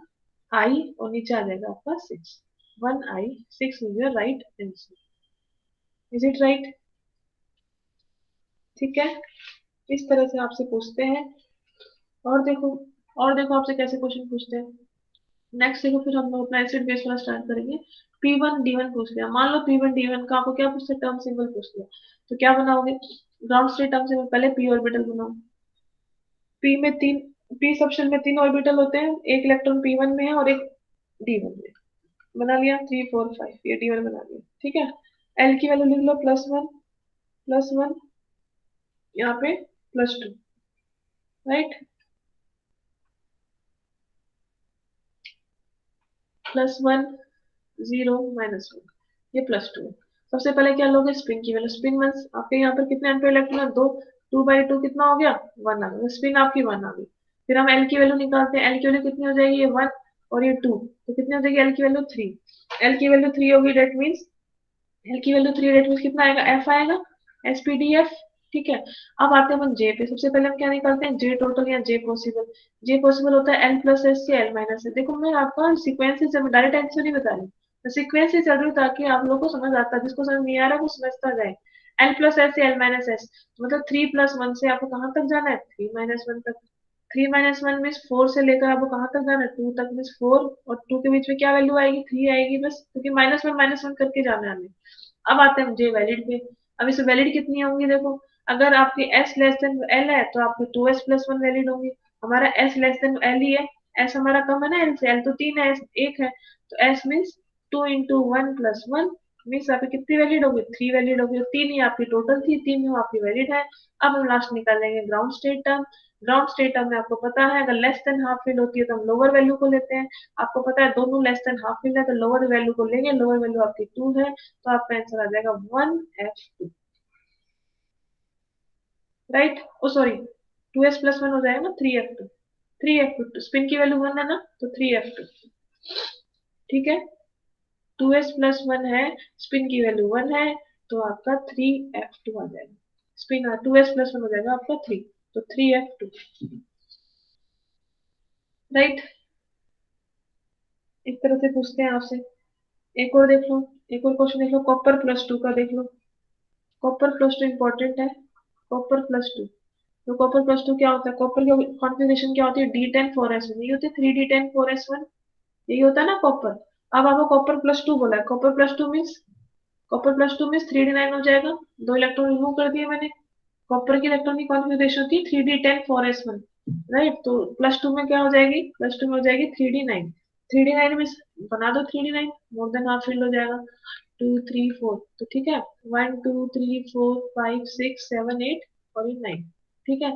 आई और नीचे आ जाएगा आपका 6, 1 I 6 is your right answer. Is it right, ठीक है। इस तरह से आपसे पूछते हैं। और देखो, और देखो आपसे कैसे क्वेश्चन पूछते हैं। नेक्स्ट देखो, फिर हम लोग अपना एसिड बेस वाला स्टार्ट करेंगे। P1 D1 पूछ लिया, मान लो P1 D1 का आपको क्या पूछते, टर्म सिंबल पूछ लिया, तो क्या बनाओगे, ग्राउंड स्टेट टर्म सिंबल, पहले पी ऑर्बिटल बनाओ। पी में तीन, पी सबशेल में 3 ऑर्बिटल होते हैं, एक इलेक्ट्रॉन P1 में है और एक D1 में। बना लिया, 3 4 5, ये D1 बना लिया, ठीक है। एल की वैल्यू लिख लो, +1 यहाँ पे +2, राइट, +1 0 -1, ये +2 है। सबसे पहले क्या लोगे, स्पिन की वैल्यू, स्पिन मीन्स आपके यहाँ पर कितने एम्पीयर इलेक्ट्रॉन है, दो, 2/2 कितना हो गया, 1 आ गया, स्पिन आपकी 1 आ गई। फिर हम एल की वैल्यू निकालते हैं, एल की वैल्यू कितनी हो जाएगी, ये 1 और ये 2, तो कितनी हो जाएगी एल की वैल्यू 3। एल की वैल्यू 3 होगी, डेट मीन्स एल की वैल्यू 3, डेट मीन्स कितना आएगा, एफ आएगा, एसपीडीएफ। ठीक है, अब आते हैं अपन जे पे। सबसे पहले हम क्या निकालते हैं, जे टोटल या जे पॉसिबल। जे पॉसिबल होता है एल प्लस एस से एल माइनस एस। देखो मैं आपका सीक्वेंस से डायरेक्ट आंसर नहीं बता रही, मैं सीक्वेंस से चल रही हूँ ताकि आप लोगों को समझ आता है, जिसको समझ नहीं आ रहा है वो समझता जाए। एल प्लस एस से एल माइनस एस, मतलब 3 + 1 से आपको कहाँ तक जाना है, 3 - 1 तक। 3 - 1 मीन्स 4 से लेकर आपको कहाँ तक जाना है, 2 तक, मीन्स 4 और 2 के बीच में क्या वैल्यू आएगी, 3 आएगी बस, क्योंकि -1 करके जाना है हमें। अब आते हैं जे वैलिड पे। अब इस वैलिड कितनी होंगी, देखो अगर आपकी एस लेस देन एल है तो आपकी 2s+1 वैलिड होंगी। हमारा एस लेस देन एल ही है, एस हमारा कम है ना एल से, एल तो 3 है, एस 1 है, तो एस मीन्स 2 × 1 + 1 मीन्स आपकी कितनी वैलिड होगी, 3 वैलिड होगी, 3 ही आपकी टोटल थी, 3 ही आपकी वैलिड है। अब हम लास्ट निकालेंगे ground state term. Ground state term में आपको पता है अगर लेस देन हाफ फिल होती है तो हम लोअर वैल्यू को लेते हैं। आपको पता है दोनों लेस देन हाफ फिल है तो लोअर वैल्यू को लेंगे, लोअर वैल्यू आपकी 2 है, तो आपका आंसर आ जाएगा 1f2, राइट, ओ सॉरी, 2s+1 हो जाएगा ना, 3f2, 3f2 स्पिन की वैल्यू 1 है ना, तो 3f2, ठीक है। 2s+1 है, स्पिन की वैल्यू 1 है, तो आपका 3f2 आ जाएगा। स्पिन 2s+1 हो जाएगा आपका 3, तो 3f2, राइट। इस तरह से पूछते हैं आपसे। एक और देख लो, एक और क्वेश्चन देख लो, कॉपर +2 का देख लो। कॉपर +2 इंपॉर्टेंट है, कॉपर +2। तो कॉपर +2 क्या होता है, कॉपर की कॉन्फ़िगरेशन क्या होती है, D10 4s1, यही होती है 3D10 4s1, यही होता है ना कॉपर। अब आपको कॉपर +2 बोला है, कॉपर +2 मीन्स 3D9 हो जाएगा, दो इलेक्ट्रॉन रिमूव कर दिए मैंने। कॉपर की इलेक्ट्रॉन की कॉन्फ़िगरेशन थी 3D10 4s1, राइट, तो +2 में क्या हो जाएगी, +2 में हो जाएगी 3D9। 3D9 में बना दो, 3D9 मोर देन हाफ फिल हो जाएगा, 2 3 4, तो ठीक है, 1 2 3 4 5 6 7 8 और ये 9, ठीक है।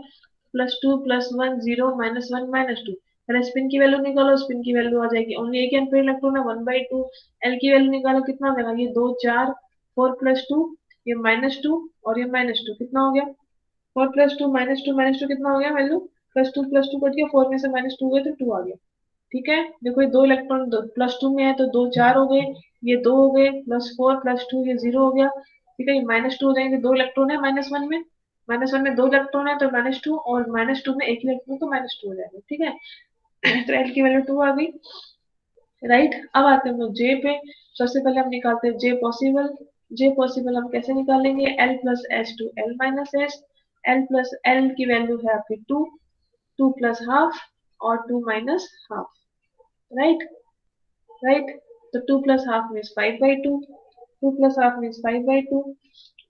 +2 + 1 0 -1 -2, पहले स्पिन की वैल्यू निकालो, स्पिन की वैल्यू आ जाएगी, ओनली एक एम्पीयर इलेक्ट्रॉन है, 1/2। एल की वैल्यू निकालो, कितना हो जाएगा, ये 2 4, 4 + 2, ये -2 और ये -2, कितना हो गया, 4 + 2 -2 कितना हो गया वैल्यू, +2 कट गया, 4 में से -2 गए तो 2 आ गया। ठीक है, देखो ये दो इलेक्ट्रॉन +2 में है तो 2 4 हो गए, ये 2 हो गए, +4 +2 ये 0 हो गया। ठीक है, ये -2 हो जाएंगे, दो इलेक्ट्रॉन है -1 में, -1 में 2 इलेक्ट्रॉन है तो -2, और -2 में 1 इलेक्ट्रॉन तो -2 हो जाएगा, ठीक है। तो एल की वैल्यू 2 आ गई, राइट। अब आते हैं हम लोग जे पे। सबसे पहले हम निकालते हैं जे पॉसिबल। जे पॉसिबल हम कैसे निकालेंगे, L plus H two L minus H. L plus L की वैल्यू है आपकी 2, 2 प्लस हाफ और 2 माइनस हाफ, राइट, राइट। तो 2 plus half means 5/2, 2 plus half means 5/2,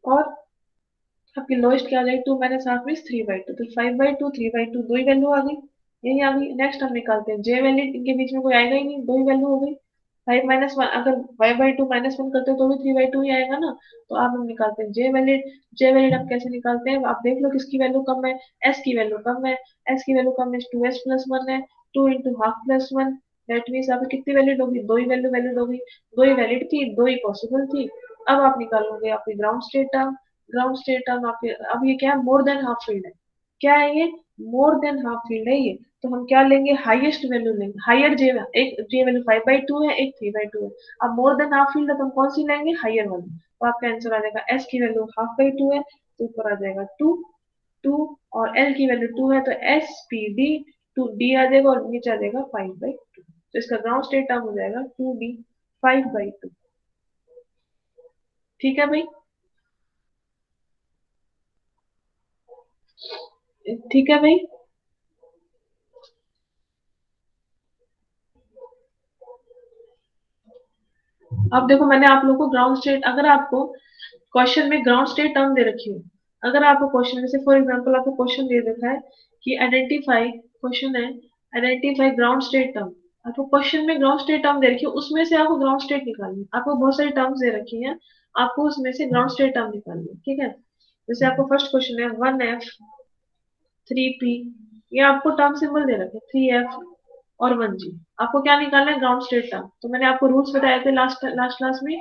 और आपकी लोएस्ट क्या आ जाएगी, 2 माइनस हाफ मीन्स 3/2। तो 5/2 3/2 दो ही वैल्यू आ गई, यही आ गई। नेक्स्ट हम निकालते हैं जे वैल्यू, इनके बीच में कोई आएगा ही नहीं, दो ही वैल्यू हो गई। 5 - 1, अगर 5/2 -1 करते हो तो भी 3/2 ही आएगा ना। तो अब हम निकालते हैं जे वैल्यू। जे वैल्यू हम कैसे निकालते हैं, आप देख लो किसकी वैल्यू कम है, एस की वैल्यू कम है। एस की वैल्यू कम है, 2s प्लस 1 है, 2 into half plus 1। That means आप कितनी वैलिड होगी, दो ही वैल्यू वैलिड होगी, दो ही वैलिड थी, दो ही पॉसिबल थी। अब आप निकालोगे आपकी ground state term. Ground state term आपके, अब ये क्या है, मोर देन हाफ फील्ड है। क्या है ये, मोर देन हाफ फील्ड है ये। तो हम क्या लेंगे, हाईएस्ट वैल्यू लेंगे, हायर जे। एक जे वैल्यू 5/2 है, एक 3/2 है। अब मोर देन हाफ फील्ड है तो हम कौन सी लेंगे, हायर वाली। तो आपका आंसर आ जाएगा, एस की वैल्यू ½ है तो ऊपर आ जाएगा 2, 2, और एल की वैल्यू 2 है तो एस पी डी, 2 डी आ जाएगा और नीचे आ जाएगा 5/2। तो इसका ग्राउंड स्टेट टर्म हो जाएगा 2d 5/2। ठीक है भाई, ठीक है भाई। अब देखो मैंने आप लोगों को ग्राउंड स्टेट, अगर आपको क्वेश्चन में ग्राउंड स्टेट टर्म दे रखी हो, अगर आपको क्वेश्चन में से फॉर एग्जांपल आपको क्वेश्चन दे रखा है कि आइडेंटिफाई, क्वेश्चन है आइडेंटिफाई ग्राउंड स्टेट टर्म। आपको क्वेश्चन में ग्राउंड स्टेट टर्म दे रखी है, उसमें से आपको ग्राउंड स्टेट निकालनी है। आपको बहुत सारी टर्म्स दे रखी हैं, आपको उसमें से ग्राउंड स्टेट टर्म निकालनी है, ठीक है। जैसे आपको फर्स्ट क्वेश्चन है 1f 3p, ये आपको टर्म सिंबल दे रखे 3f और 1g। आपको क्या निकालना है, ग्राउंड स्टेट टर्म। तो मैंने आपको रूल्स बताए थे लास्ट लास्ट क्लास में,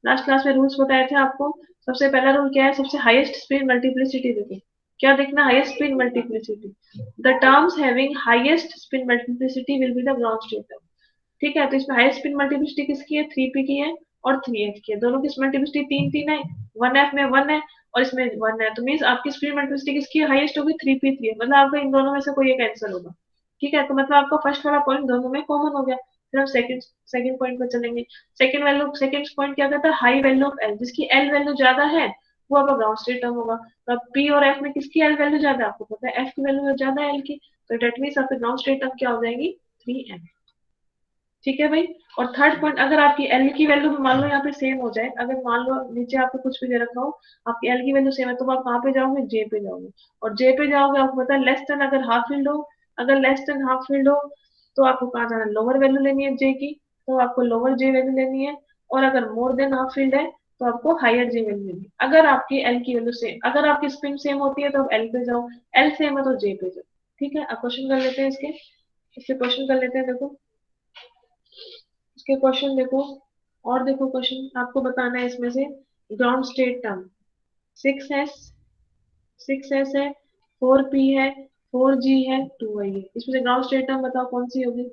लास्ट क्लास में रूल्स बताए थे आपको। सबसे पहला रूल क्या है, सबसे हाईएस्ट स्पिन मल्टीप्लिसिटी देखो, क्या देखना, highest spin multiplicity. The terms having highest spin multiplicity will be the ground state term. ठीक है, तो इसमें हाईएस्ट स्पिन मल्टीप्लिसिटी किसकी है, 3p की है और 3f की है। दोनों की मल्टीप्लिसिटी 3 3 है, 1f में 1 है और इसमें 1 है, तो मीन्स आपकी स्पिन मल्टीप्लिसिटी किसकी हाईएस्ट होगी, 3p 3, मतलब आपका इन दोनों में से कोई एक आंसर होगा। ठीक है, तो मतलब आपका फर्स्ट वाला पॉइंट दोनों में कॉमन हो गया। फिर हम सेकंड सेकंड पॉइंट पर चलेंगे। सेकंड वैल्यू, सेकंड पॉइंट क्या कहता है, हाई वैल्यू ऑफ एल, जिसकी एल वैल्यू ज्यादा है वो आपका ग्राउंड स्टेट टर्म होगा। तो अब पी और एफ में किसकी एल वैल्यू ज्यादा है, आपको पता है एफ की वैल्यू ज्यादा है एल की, तो डेट मीन्स आपकी ग्राउंड स्टेट टर्म क्या हो जाएगी, 3m। ठीक है भाई। और थर्ड पॉइंट, अगर आपकी एल की वैल्यू मान लो यहाँ पे सेम हो जाए, अगर मान लो नीचे आपको कुछ भी दे रखा हो, आपकी एल की वैल्यू सेम है, तो आप कहाँ पे जाओगे, जे पे जाओगे। और जे पे जाओगे आपको पता है लेस देन, अगर हाफ फील्ड हो, अगर लेस देन हाफ फील्ड हो तो आपको कहाँ जाना है, लोअर वैल्यू लेनी है जे की, तो आपको लोअर जे वैल्यू लेनी है। और अगर मोर देन हाफ फील्ड है तो आपको हायर जे वैल्यू लेनी है। अगर आपकी एल की वैल्यू सेम, अगर आपकी स्पिन सेम होती है तो आप एल पे जाओ, एल सेम है तो जे पे जाओ। ठीक है, अब क्वेश्चन कर लेते हैं इसके क्वेश्चन कर लेते हैं। देखो इसके क्वेश्चन देखो, और देखो क्वेश्चन आपको बताना है इसमें से ground state term. 6s, 6s है, 4p है, 4g है, 2y है। इसमें से ग्राउंड स्टेट टर्म बताओ कौन सी होगी।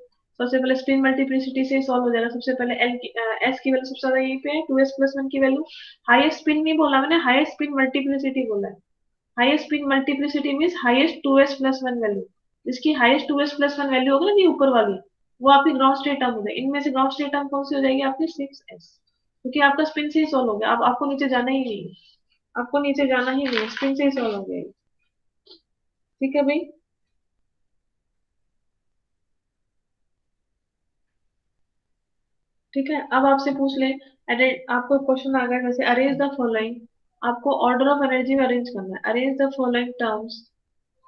सबसे पहले स्पिन मल्टीप्लिसिटी से सॉल्व हो जाएगा। सबसे पहले एल की एस की वैल्यू सबसे ज्यादा यहीं पे है, 2s प्लस 1 की वैल्यू। हाईएस्ट स्पिन नहीं बोला मैंने, हाईएस्ट स्पिन मल्टीप्लिसिटी बोला है। Highest spin multiplicity means highest 2s plus 1 value. इसकी हाईएस्ट 2s प्लस 1 वैल्यू होगी ना, ये ऊपर वाली, वो आपकी ग्राउंड स्टेट टर्म हो जाएगी। इनमें से ग्राउंड स्टेट टर्म कौन सी हो जाएगी आपकी, 6s, क्योंकि आपका स्पिन से ही सॉल्व हो गया। अब आपको नीचे जाना ही नहीं है, आपको नीचे जाना ही नहीं है, स्पिन से ही सॉल्व हो गया ये। ठीक है भाई। ठीक है, अब आपसे पूछ ले, अरे आपको क्वेश्चन आ गया जैसे अरेंज द फॉलोइंग, आपको ऑर्डर ऑफ एनर्जी में अरेंज करना है। Arrange the following terms,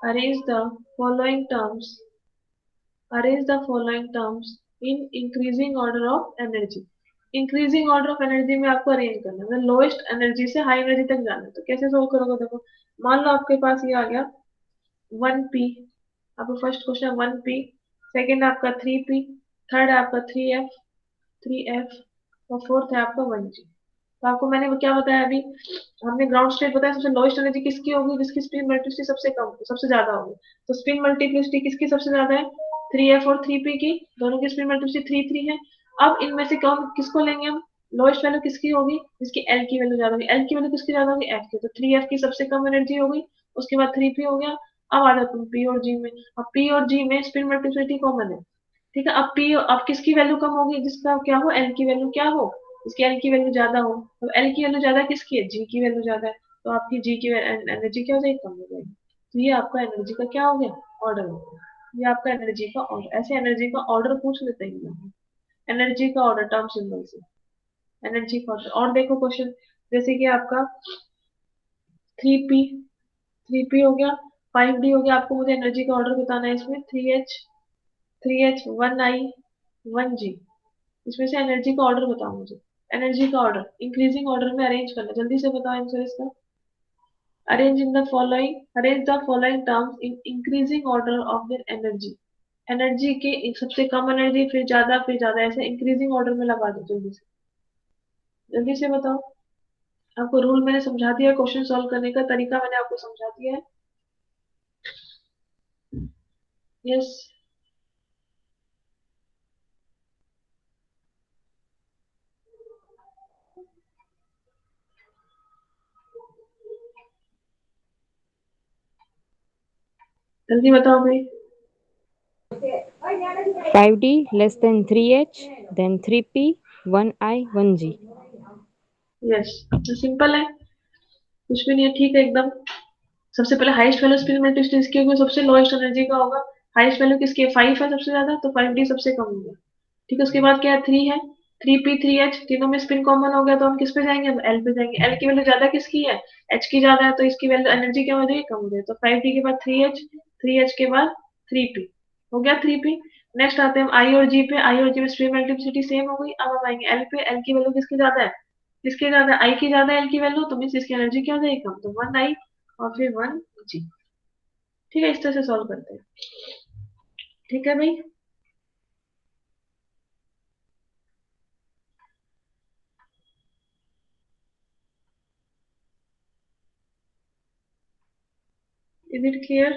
arrange the following terms, arrange the following terms in increasing order of energy. Increasing order of energy में आपको अरेंज करना है, लोएस्ट एनर्जी से high energy तक जाना है। तो कैसे सोल्व करोगे, देखो मान लो आपके पास ये आ गया 1p, आपका फर्स्ट क्वेश्चन 1p, सेकेंड आपका 3p, थर्ड है आपका 3f और फोर्थ है आपका 1g। तो आपको मैंने वो क्या बताया अभी, हमने ग्राउंड स्टेट बताया, सबसे लोएस्ट एनर्जी किसकी होगी, जिसकी स्पिन मल्टीप्लिसिटी सबसे कम, सबसे ज्यादा होगी। तो स्पिन मल्टीप्लिसिटी किसकी सबसे ज्यादा है, 3f और 3p की, दोनों की स्पिन मल्टीप्लिसिटी 3 3 है। अब इनमें से कौन किसको लेंगे हम, लोएस्ट वैल्यू किसकी होगी, जिसकी एल की वैल्यू ज्यादा होगी। एल की वैल्यू किसकी ज्यादा होगी, एफ की, तो 3f की सबसे कम एनर्जी होगी उसके बाद 3p हो गया। अब आ जाता हूँ p और g में। अब p और g में स्पिन मल्टीप्लिसिटी कॉमन है, ठीक है। अब किसकी वैल्यू कम होगी, जिसका क्या हो, l की वैल्यू क्या हो, इसकी l की वैल्यू ज्यादा हो। तो l की वैल्यू ज्यादा किसकी है, g की वैल्यू ज्यादा है, तो आपकी g की एनर्जी क्या हो जाएगी, कम हो जाएगी। तो ये आपका एनर्जी का क्या हो गया, ऑर्डर हो गया। ये आपका एनर्जी का ऑर्डर, ऐसे एनर्जी का ऑर्डर पूछ लेते हैं, एनर्जी का ऑर्डर टर्म सिंबल से, एनर्जी का ऑर्डर। और देखो क्वेश्चन, जैसे कि आपका 3p, 3p हो गया, 5d हो गया, आपको मुझे एनर्जी का ऑर्डर बताना है इसमें, 3h 1i 1g, इसमें से एनर्जी का ऑर्डर बताओ मुझे। एनर्जी का ऑर्डर इंक्रीजिंग ऑर्डर में अरेंज करना, जल्दी से बताओ आंसर इसका। Arrange the following terms in increasing order of their energy. Energy के सबसे कम एनर्जी, फिर ज्यादा, ऐसे इंक्रीजिंग ऑर्डर में लगा दो, जल्दी से बताओ। आपको रूल मैंने समझा दिया, क्वेश्चन सॉल्व करने का तरीका मैंने आपको समझा दिया है। यस, जल्दी बताओ भाई। 5d less than 3h, then 3p, 1i, 1g. Yes, तो सिंपल है, कुछ भी नहीं है, ठीक है एकदम। सबसे पहले हाईएस्ट वैल्यू स्पिन मल्टीप्लिसिटी इसकी होगी, सबसे लोएस्ट एनर्जी का होगा। हाईएस्ट वैल्यू किसकी है, 5 है सबसे ज्यादा, तो 5d सबसे कम होगा। ठीक है, उसके बाद क्या है, 3 है, 3p 3h, तीनों में स्पिन कॉमन हो गया, तो हम किस पे जाएंगे, हम l पे जाएंगे। l की वैल्यू ज्यादा किसकी है, h की ज्यादा है, तो इसकी वैल्यू एनर्जी क्या हो जाएगी, कम हो जाएगी। तो 5d के बाद 3h, 3h के बाद 3p, हो गया 3p। नेक्स्ट आते हैं हम i और g पे, i और g में स्पिन मल्टीप्लिसिटी सेम हो गई। अब हम आएंगे l पे, l की वैल्यू किसकी ज्यादा है, किसकी ज्यादा है, i की ज्यादा है l की वैल्यू, तो मीन्स इसकी एनर्जी क्या हो जाएगी, कम, तो 1i और फिर 1g। ठीक है, इस तरह से सॉल्व करते हैं। ठीक है भाई, इज इट क्लियर।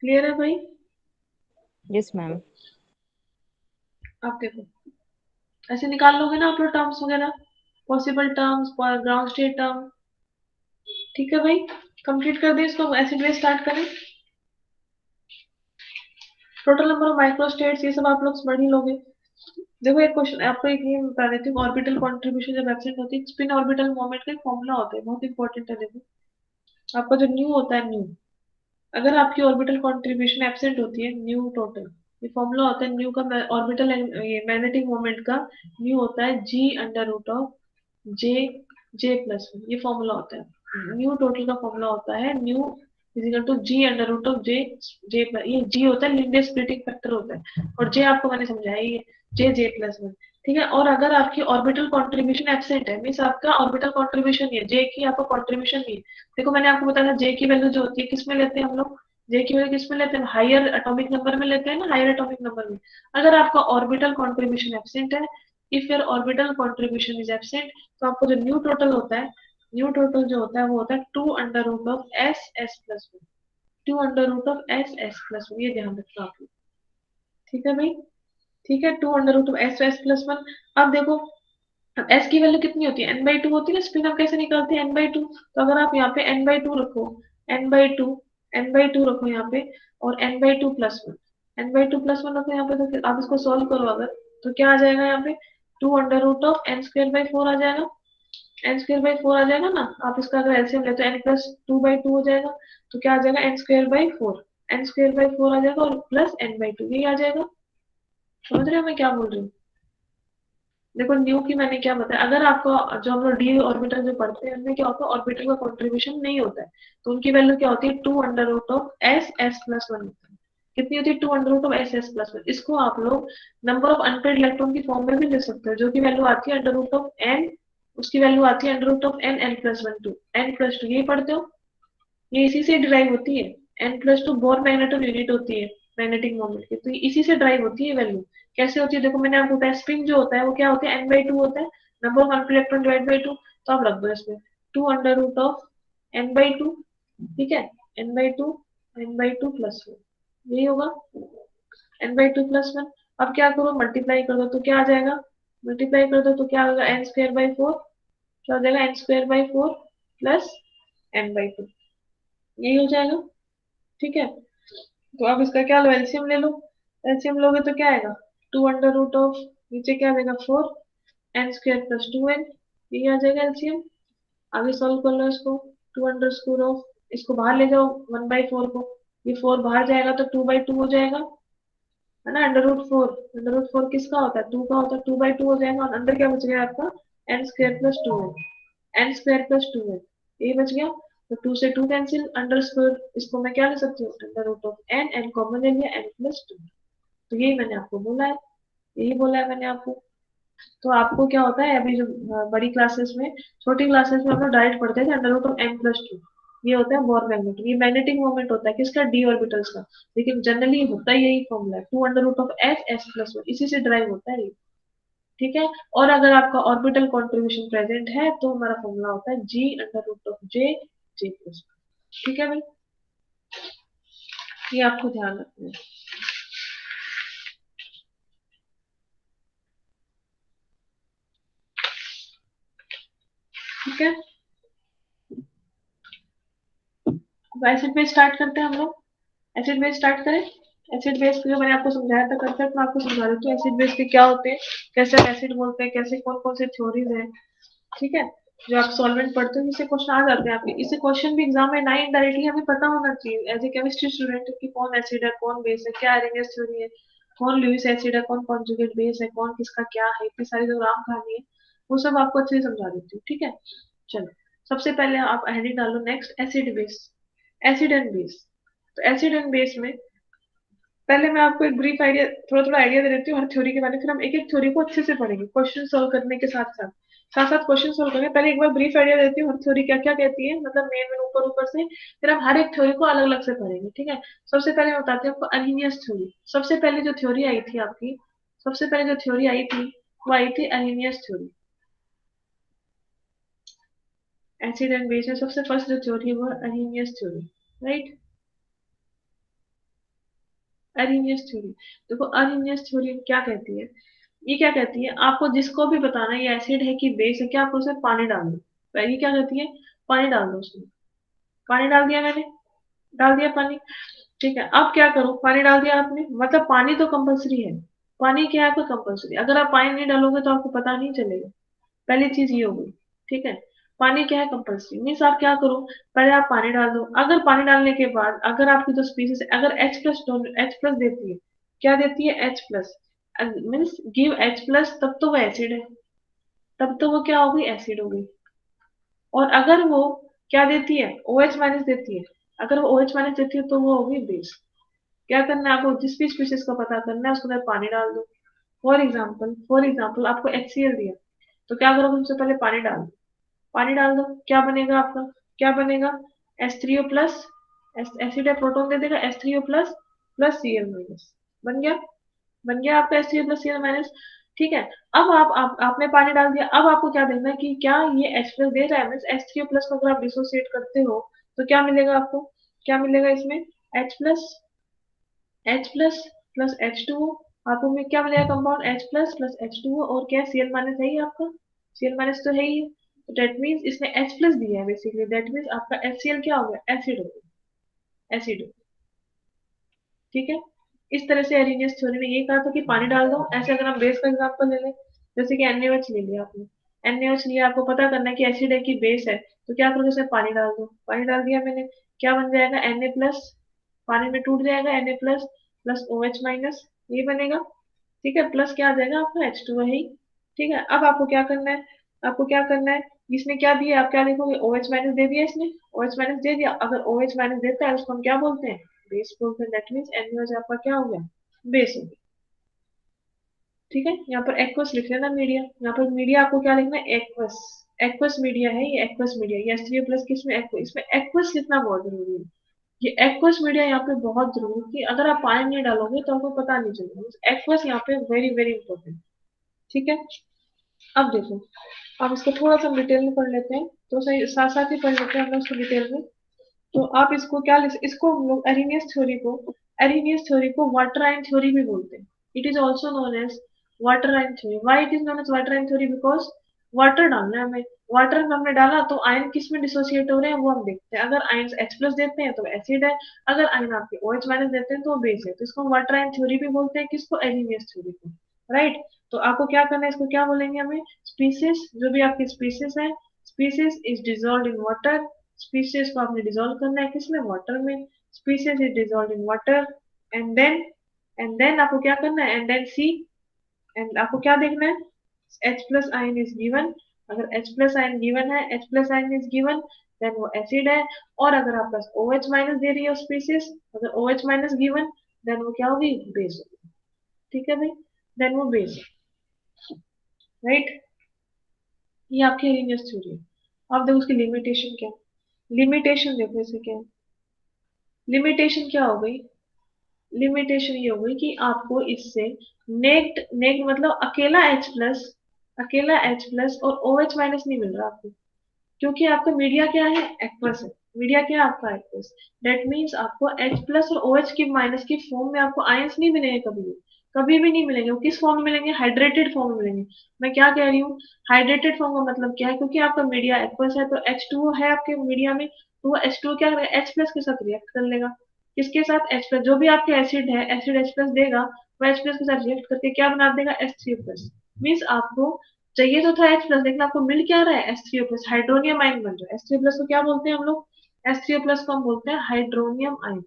क्लियर है भाई। Yes, ma'am. आप देखो, ऐसे निकाल लोगे ना आप लोग टर्म्स वगैरह, possible terms, ground state term. ठीक है भाई, कंप्लीट कर दे इसको, एसिड बेस स्टार्ट करें। Total number of micro states, ये सब आप लोग समझ ही लोगे। देखो एक क्वेश्चन आपको एक ये बता देती हूँ, ऑर्बिटल कंट्रीब्यूशन जब एब्सेंट होती है, स्पिन ऑर्बिटल मोमेंट का एक फॉर्मूला होता है, बहुत इंपॉर्टेंट है। देखो आपका जो न्यू होता है, न्यू, अगर आपकी ऑर्बिटल कंट्रीब्यूशन एब्सेंट होती है, न्यू टोटल, ये फॉर्मूला होता है न्यू का, ऑर्बिटल ये मैग्नेटिक मोमेंट का न्यू होता है g under root of J, J plus one, ये फॉर्मूला होता है। न्यू टोटल का फॉर्मूला होता है mu equal to g under root of J, J ये जी होता है लीनियर स्प्लिटिंग फैक्टर होता है, और जे आपको मैंने समझाया, ये जे, जे प्लस वन। ठीक है, और अगर आपकी ऑर्बिटल कंट्रीब्यूशन एब्सेंट है, मीन्स आपका ऑर्बिटल कंट्रीब्यूशन नहीं है, जे की आपका कंट्रीब्यूशन नहीं है। देखो मैंने आपको बताया जे की वैल्यू जो होती है किस में लेते हैं हम लोग, जे की वैल्यू किस में लेते हैं, हायर एटॉमिक नंबर में लेते हैं ना, हायर एटॉमिक नंबर में। अगर आपका ऑर्बिटल कंट्रीब्यूशन एब्सेंट है, if your orbital contribution is absent, तो आपको जो न्यू टोटल होता है, न्यू टोटल जो होता है वो होता है 2 under root of S S plus one, 2 under root of S S plus one, ये ध्यान रखना आप लोग। ठीक है भाई, ठीक है, 2 under root of S S plus one. अब देखो, अब एस की वैल्यू कितनी होती है, एन बाई टू होती है ना, स्पिन आप कैसे निकालते हैं, एन बाई टू। तो अगर आप यहाँ पे एन बाई टू रखो, n by two, n by two रखो यहाँ पे, और n by two plus one, n by two plus one रखो यहाँ पे, तो फिर आप इसको सॉल्व करो अगर, तो क्या आ जाएगा यहाँ पे, 2 under root of n square by four आ जाएगा, एन स्क्वायर बाई फोर आ जाएगा ना। आप इसका अगर एलसीएम ले तो n plus two by two हो जाएगा, तो क्या आ जाएगा, n square by four, n square by four आ जाएगा, और प्लस एन बाई टू, यही आ जाएगा। समझ रहे हो मैं क्या बोल रही हूँ। देखो न्यू की मैंने क्या बताया, अगर आपका जो हम लोग डी ऑर्बिटल जो पढ़ते हैं उनमें क्या होता है, ऑर्बिटल का कंट्रीब्यूशन नहीं होता है, तो उनकी वैल्यू क्या होती है, 2 under root of S S plus one होता है। कितनी होती है, 2 under root of S S plus one. इसको आप लोग नंबर ऑफ अनपेड इलेक्ट्रॉन की फॉर्म में भी लिख सकते हो, जो की वैल्यू आती है अंडर रूट ऑफ एन, उसकी वैल्यू आती है under root of n n plus one two, n plus two, यही पढ़ते हो, ये इसी से डिराइव होती है। N plus two Bohr magneton unit होती है मैग्नेटिक मोमेंट की, तो इसी से ड्राइव होती है वैल्यू। कैसे होती है, देखो मैंने आपको बताया, स्पिन जो होता है वो क्या होता है, एन बाई टू होता है, number of unpaired electron divide by two, तो आप रख दो इसमें 2 under root of n by two, ठीक है, n by two, n by two plus one, यही होगा n/2 + 1। अब क्या करो, मल्टीप्लाई कर दो तो क्या आ जाएगा, मल्टीप्लाई कर दो तो क्या होगा, n²/4, क्या हो जाएगा n²/4 प्लस n/2, यही हो जाएगा। ठीक है, तो अब इसका क्या लो, एलसीएम ले लो। एलसीएम लोगे तो क्या आएगा, 2 अंडर रूट ऑफ, नीचे क्या आएगा 4 n² + 2n, यही आ जाएगा एलसीएम। आगे सॉल्व कर लो इसको, 2 अंडर स्कोर ऑफ, इसको बाहर ले जाओ 1/4 को, ये 4 बाहर जाएगा तो 2/2 हो जाएगा, है ना। अंडर रूट 4 किसका होता है, 2 का होता है, 2/2 हो जाएगा, और अंदर क्या बच गया आपका, n² + 2n यही बच गया। तो 2 से 2 कैंसिल, अंडर स्क्वायर इसको मैं क्या ले सकती हूँ, under root of n common ले लिया, n+2। तो यही मैंने आपको बोला है, यही बोला है मैंने आपको। तो आपको क्या होता है, अभी जो बड़ी क्लासेस में, छोटी क्लासेस में हम लोग डायरेक्ट पढ़ते थे अंडर रूट ऑफ n+2, ये होता है बोर मैग्नेटिक, ये मैग्नेटिक मोमेंट होता है किसका, डी ऑर्बिटल्स का। लेकिन जनरली होता ही यही फॉर्मूला है, 2 under root of s, s+1, इसी से ड्राइव होता है ये। ठीक है, और अगर आपका ऑर्बिटल कॉन्ट्रीब्यूशन प्रेजेंट है तो हमारा फॉर्मूला होता है g√j, j+1। ठीक है भाई, ये आपको ध्यान रखना है। ठीक है, अब एसिड बेस स्टार्ट करते हैं हम लोग। एसिड बेस स्टार्ट करें। एसिड बेस जो मैंने आपको समझाया था कंसेप्ट, मैं आपको समझा देती हूँ एसिड बेस के क्या होते हैं, कैसे एसिड बोलते हैं, कैसे कौन कौन से थ्योरीज हैं। ठीक है, जो आप सॉल्वेंट पढ़ते हो इससे क्वेश्चन आ जाते हैं आपके, इससे क्वेश्चन भी एग्जाम में ना इनडायरेक्टली हमें पता होना चाहिए एज ए केमिस्ट्री स्टूडेंट कि कौन एसिड है, कौन बेस है, क्या आर्हेनियस थ्योरी है, कौन लुईस एसिड है, कौन कॉन्जुगेट बेस है, कौन किसका क्या है, इतनी सारी जो राम कहानी है वो सब आपको अच्छे से समझा देती हूँ। ठीक है, चलो सबसे पहले आप हेडिंग डालो next, acid base, acid and base. तो एसिड एंड बेस में पहले मैं आपको एक ब्रीफ आइडिया, थोड़ा थोड़ा आइडिया दे देती हूँ हर थ्योरी के बारे में, फिर हम एक एक थ्योरी को अच्छे से पढ़ेंगे क्वेश्चन सॉल्व करने के साथ साथ, साथ साथ क्वेश्चन सॉल्व करेंगे। पहले एक बार ब्रीफ आइडिया देती हूँ हर थ्योरी क्या क्या कहती है, मतलब मेन मेन ऊपर ऊपर से, फिर हम हर एक थ्योरी को अलग अलग से पढ़ेंगे। ठीक है, सबसे पहले मैं बताती हूँ आपको अर्हीनियस थ्योरी। सबसे पहले जो थ्योरी आई थी आपकी, सबसे पहले जो थ्योरी आई थी वो आई थी अर्हीनियस थ्योरी। एसिड एंड बेस में सबसे फर्स्ट जो थ्योरी है वो अर्हीनियस थ्योरी, राइट। अर्हीनियस थ्योरी, देखो अर्हीनियस थ्योरी क्या कहती है, ये क्या कहती है, आपको जिसको भी बताना है ये एसिड है कि बेस है, क्या आप उसमें पानी डाल दो। पहले क्या कहती है, पानी डाल दो उसमें, पानी डाल दिया मैंने, डाल दिया पानी। ठीक है, अब क्या करो, पानी डाल दिया आपने, मतलब पानी तो कंपलसरी है, पानी क्या है आपका कंपलसरी, अगर आप पानी नहीं डालोगे तो आपको पता नहीं चलेगा, पहली चीज ये हो गई। ठीक है, पानी क्या है कंपलसरी, मीन्स आप क्या करो, पहले आप पानी डाल दो, अगर पानी डालने के बाद अगर आपकी जो स्पीसीज अगर H+ देती है, क्या देती है H+, मीन्स गिव H+, तब तो वो एसिड है, तब तो वो क्या हो गई, एसिड हो गई। और अगर वो क्या देती है, OH- देती है, अगर वो OH- देती है तो वो होगी बेस। क्या करना है आपको, जिस भी स्पीसीज का पता करना है उसके अंदर पानी डाल दो। फॉर एग्जाम्पल आपको HCl दिया, तो क्या करोगे, सबसे पहले पानी डाल दो, पानी डाल दो, क्या बनेगा आपका, क्या बनेगा, H3O+, एसिड है प्रोटॉन दे देगा, H3O+ प्लस Cl-, बन गया, बन गया आपका H3O+Cl-। ठीक है, अब आपने पानी डाल दिया, अब आपको क्या देखना है कि क्या ये H+ दे रहा है, मीन्स H3O+ को अगर आप डिसोसिएट करते हो तो क्या मिलेगा आपको, क्या मिलेगा इसमें, H+ प्लस H2O, आपको में क्या मिलेगा कंपाउंड H+ H2O, और क्या Cl- है ही आपका, Cl- तो है ही। दैट मीन्स इसने H+ दिया है बेसिकली, दैट मीन्स आपका HCl क्या हो गया, एसिड हो गया, एसिड। ठीक है, इस तरह से एरिनियस थ्योरी ने ये कहा था कि पानी डाल दो। ऐसे अगर हम बेस का एग्जांपल ले लें, जैसे कि NaOH ले लिया आपने, NaOH लिया, आपको पता करना है कि एसिड है कि बेस है, तो क्या करोगे, उसमें पानी डाल दो, पानी डाल दिया मैंने, क्या बन जाएगा Na+, पानी में टूट जाएगा Na+ प्लस OH-, ये बनेगा। ठीक है, प्लस क्या आ जाएगा आपका H2 है ही। ठीक है, अब आपको क्या करना है, आपको क्या करना है, इसने क्या दिया, आप क्या देखोगे, OH- दे दिया इसने, OH- दे दिया, अगर OH- देता है उसको हम क्या बोलते हैं, बेस बोलते हैं, दैट मीन्स NaOH आपका क्या हो गया, बेस हो गया। ठीक है, यहाँ पर एक्वस लिख लेना मीडिया, यहाँ पर मीडिया आपको क्या लिखना है, एक्वस, एक्वस मीडिया है ये, एक्वस मीडिया, ये H3O+ किसमें एक्वस, इसमें एक्वस लिखना बहुत जरूरी है। ये एक्वस मीडिया यहाँ पे बहुत जरूरी है कि अगर आप पानी नहीं डालोगे तो आपको पता नहीं चलेगा, एक्वस यहाँ पे वेरी वेरी इंपॉर्टेंट। ठीक है, अब देखो, अब इसको थोड़ा सा डिटेल में पढ़ लेते हैं, तो सही साथ साथ ही पढ़ लेते हैं हम लोग इसको डिटेल में। तो आप इसको क्या इसको हम लोग एरिनियस थ्योरी को एरिनियस थ्योरी को वाटर आयन थ्योरी भी बोलते हैं. It is also known as water ion theory. Why it is known as water ion theory? Because water डालना है हमें. वाटर हमने डाला तो आयन किस में डिसोसिएट हो रहे हैं वो हम देखते हैं. अगर आयन H प्लस देते हैं तो एसिड है, अगर आयन आपके OH माइनस देते हैं तो वो बेस है. तो इसको वाटर आयन थ्योरी भी बोलते हैं. किसको? एरिनियस थ्योरी को. राइट. तो आपको क्या करना है, इसको क्या बोलेंगे हमें? स्पीसीज, जो भी आपकी स्पीसीज है, species is dissolve in water. Species को आपने डिजोल्व करना है किसमें? वाटर में. Species is dissolve in water. And then आपको क्या करना है? And then C. एंड आपको क्या देखना है? H plus ion is given. अगर H प्लस आयन गिवन है, H plus ion is given, then वो एसिड है. और अगर आप पास OH माइनस दे रही हो स्पीसीज, अगर OH माइनस गिवन, देन वो क्या होगी? बेस होगी. ठीक है भाई. देन वो बेस है. राइट. ये आपकी लीनियस थ्योरी है. अब देखो उसकी लिमिटेशन क्या है. लिमिटेशन देखो इसे क्या है. लिमिटेशन क्या हो गई? लिमिटेशन ये हो गई कि आपको इससे नेक्ट नेक्ट मतलब अकेला H प्लस, अकेला H प्लस और OH माइनस नहीं मिल रहा आपको. क्योंकि आपका मीडिया क्या है? एक्वस है. मीडिया क्या है आपका? एक्वस. दैट मीन्स आपको H प्लस और OH की माइनस की फॉर्म में आपको आयंस नहीं मिलेंगे कभी भी. कभी भी नहीं मिलेंगे. वो किस फॉर्म में मिलेंगे? हाइड्रेटेड फॉर्म में मिलेंगे. मैं क्या कह रही हूँ? हाइड्रेटेड फॉर्म का मतलब क्या है? क्योंकि आपका मीडिया एक्वस है तो H2O है आपके मीडिया में, तो वो H2O क्या करेगा? H प्लस के साथ रिएक्ट कर लेगा. किसके साथ? H plus. जो भी आपके एसिड है, एसिड H प्लस देगा, वो H प्लस के साथ रिएक्ट करके क्या बना देगा? H3O plus. मीन्स आपको चाहिए तो था H प्लस, लेकिन आपको मिल क्या रहा है? H3O plus. हाइड्रोनियम आयन बन रहा है. H3O प्लस को क्या बोलते हैं हम लोग? H3O प्लस को हम बोलते हैं हाइड्रोनियम आयन.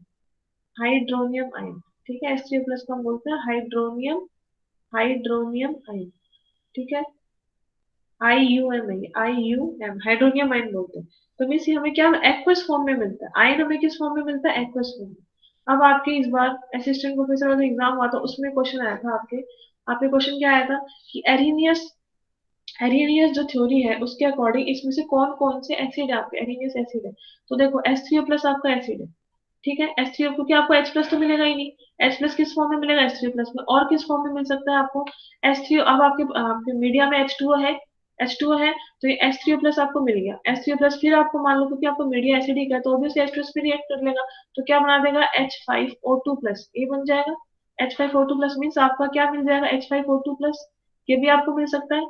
Hydronium ion. ठीक है. H3O प्लस को हम बोलते हैं हाइड्रोनियम. Hydronium ion. ठीक है. IUM हाइड्रोनियम आयन बोलते हैं. तो मीन्स ये हमें क्या एक्वस फॉर्म में मिलता है. आयन हमें किस फॉर्म में मिलता है? एक्वस फॉर्म में. अब आपके इस बार असिस्टेंट प्रोफेसर का जो एग्जाम हुआ था उसमें क्वेश्चन आया था आपके. आपके क्वेश्चन क्या आया था कि एरिनियस, एरिनियस जो थ्योरी है उसके अकॉर्डिंग इसमें से कौन कौन से एसिड है आपके? एरिनियस एसिड है. तो देखो H3O प्लस आपका एसिड है. ठीक है. H3O, क्योंकि आपको H प्लस तो मिलेगा ही नहीं. H प्लस किस फॉर्म में मिलेगा? H3O प्लस में. और किस फॉर्म में मिल सकता है आपको? H3O. अब आपके मीडिया में H2O है. H2O है तो ये H3O प्लस आपको मिल गया. H3O प्लस फिर आपको मान लो क्योंकि आपको मीडिया एसिडिक है तो ऑब्वियसली H प्लस पे रिएक्ट कर लेगा. तो क्या बना देगा? H5O2 plus. ये बन जाएगा. H5O2 प्लस मीन्स आपका क्या मिल जाएगा? H5O2 plus. ये भी आपको मिल सकता है.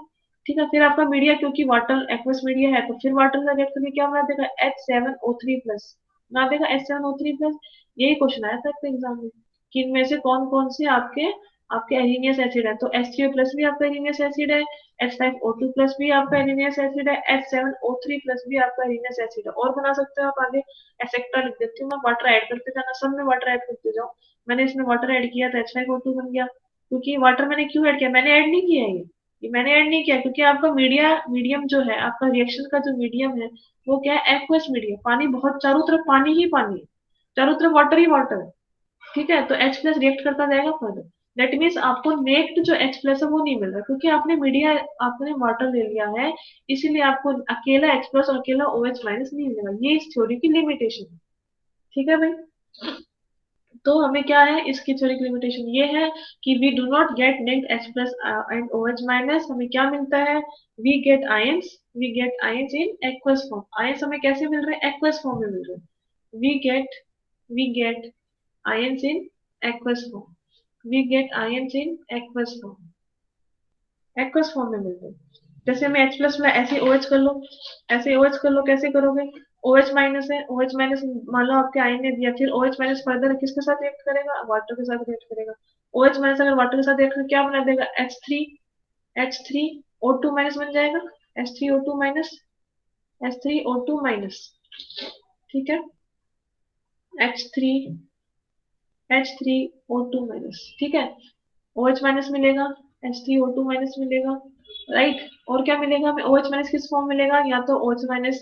ठीक है. फिर आपका मीडिया क्योंकि वाटर एक्वस मीडिया है तो फिर वाटर से रिएक्ट करके क्या बना देगा? H7O3 plus. बना देगा H7O3 प्लस. यही क्वेश्चन आया था आपके एग्जाम में कि इनमें से कौन कौन से आपके आपके एरिनियस एसिड है. तो H3O प्लस भी आपका एरिनियस एसिड है. H5O2 प्लस भी आपका एरिनियस एसिड है. H7O3 प्लस भी आपका एरिनियस एसिड है. और बना सकते हो आप आगे. एसेक्ट्रा लिख देती हूँ मैं. वाटर ऐड करते जाना. सब में वाटर ऐड करते जाओ. मैंने इसमें वाटर ऐड किया था H5O2 बन गया. क्योंकि वाटर मैंने क्यों ऐड किया? मैंने ऐड नहीं किया ये मैंने ऐड नहीं किया क्योंकि आपका मीडियम जो है आपका रिएक्शन का जो मीडियम है वो क्या है? Aqueous medium. पानी बहुत, चारों तरफ पानी ही पानी है. चारों तरफ वाटर ही वाटर है. ठीक है. तो H प्लस रिएक्ट करता जाएगा फर्दर. दैट मीन्स आपको नेक्स्ट जो H प्लस है वो नहीं मिल रहा क्योंकि आपने मीडिया, आपने वाटर ले लिया है. इसीलिए आपको अकेला H प्लस और अकेला OH माइनस नहीं मिलेगा. ये इस थ्योरी की लिमिटेशन है. ठीक है भाई. तो हमें क्या है इसकी थ्योरी की लिमिटेशन ये है कि we do not get naked H plus and OH minus. हमें क्या मिलता है? We get ions. We get ions in aqueous form. आयंस हमें कैसे मिल रहे हैं? एक्वस फॉर्म में मिल रहे हैं. We get ions in aqueous form. We get ions in aqueous form. aqueous form में मिलते हैं. जैसे मैं H प्लस में ऐसे OH कर लो. ऐसे OH कर लो. कैसे करोगे? OH माइनस है. OH माइनस मान लो आपके आयन ने दिया. फिर OH माइनस फर्दर किसके साथ रिएक्ट करेगा? वाटर के साथ रिएक्ट करेगा. OH माइनस अगर वाटर के साथ रिएक्ट क्या बना देगा? H3O2 माइनस बन जाएगा. H3O2 minus. H3O2 minus. ठीक है. H3 H3O2 minus. ठीक है. OH माइनस मिलेगा. H3O2 माइनस मिलेगा. राइट. और क्या मिलेगा हमें? OH माइनस किस फॉर्म मिलेगा? या तो OH माइनस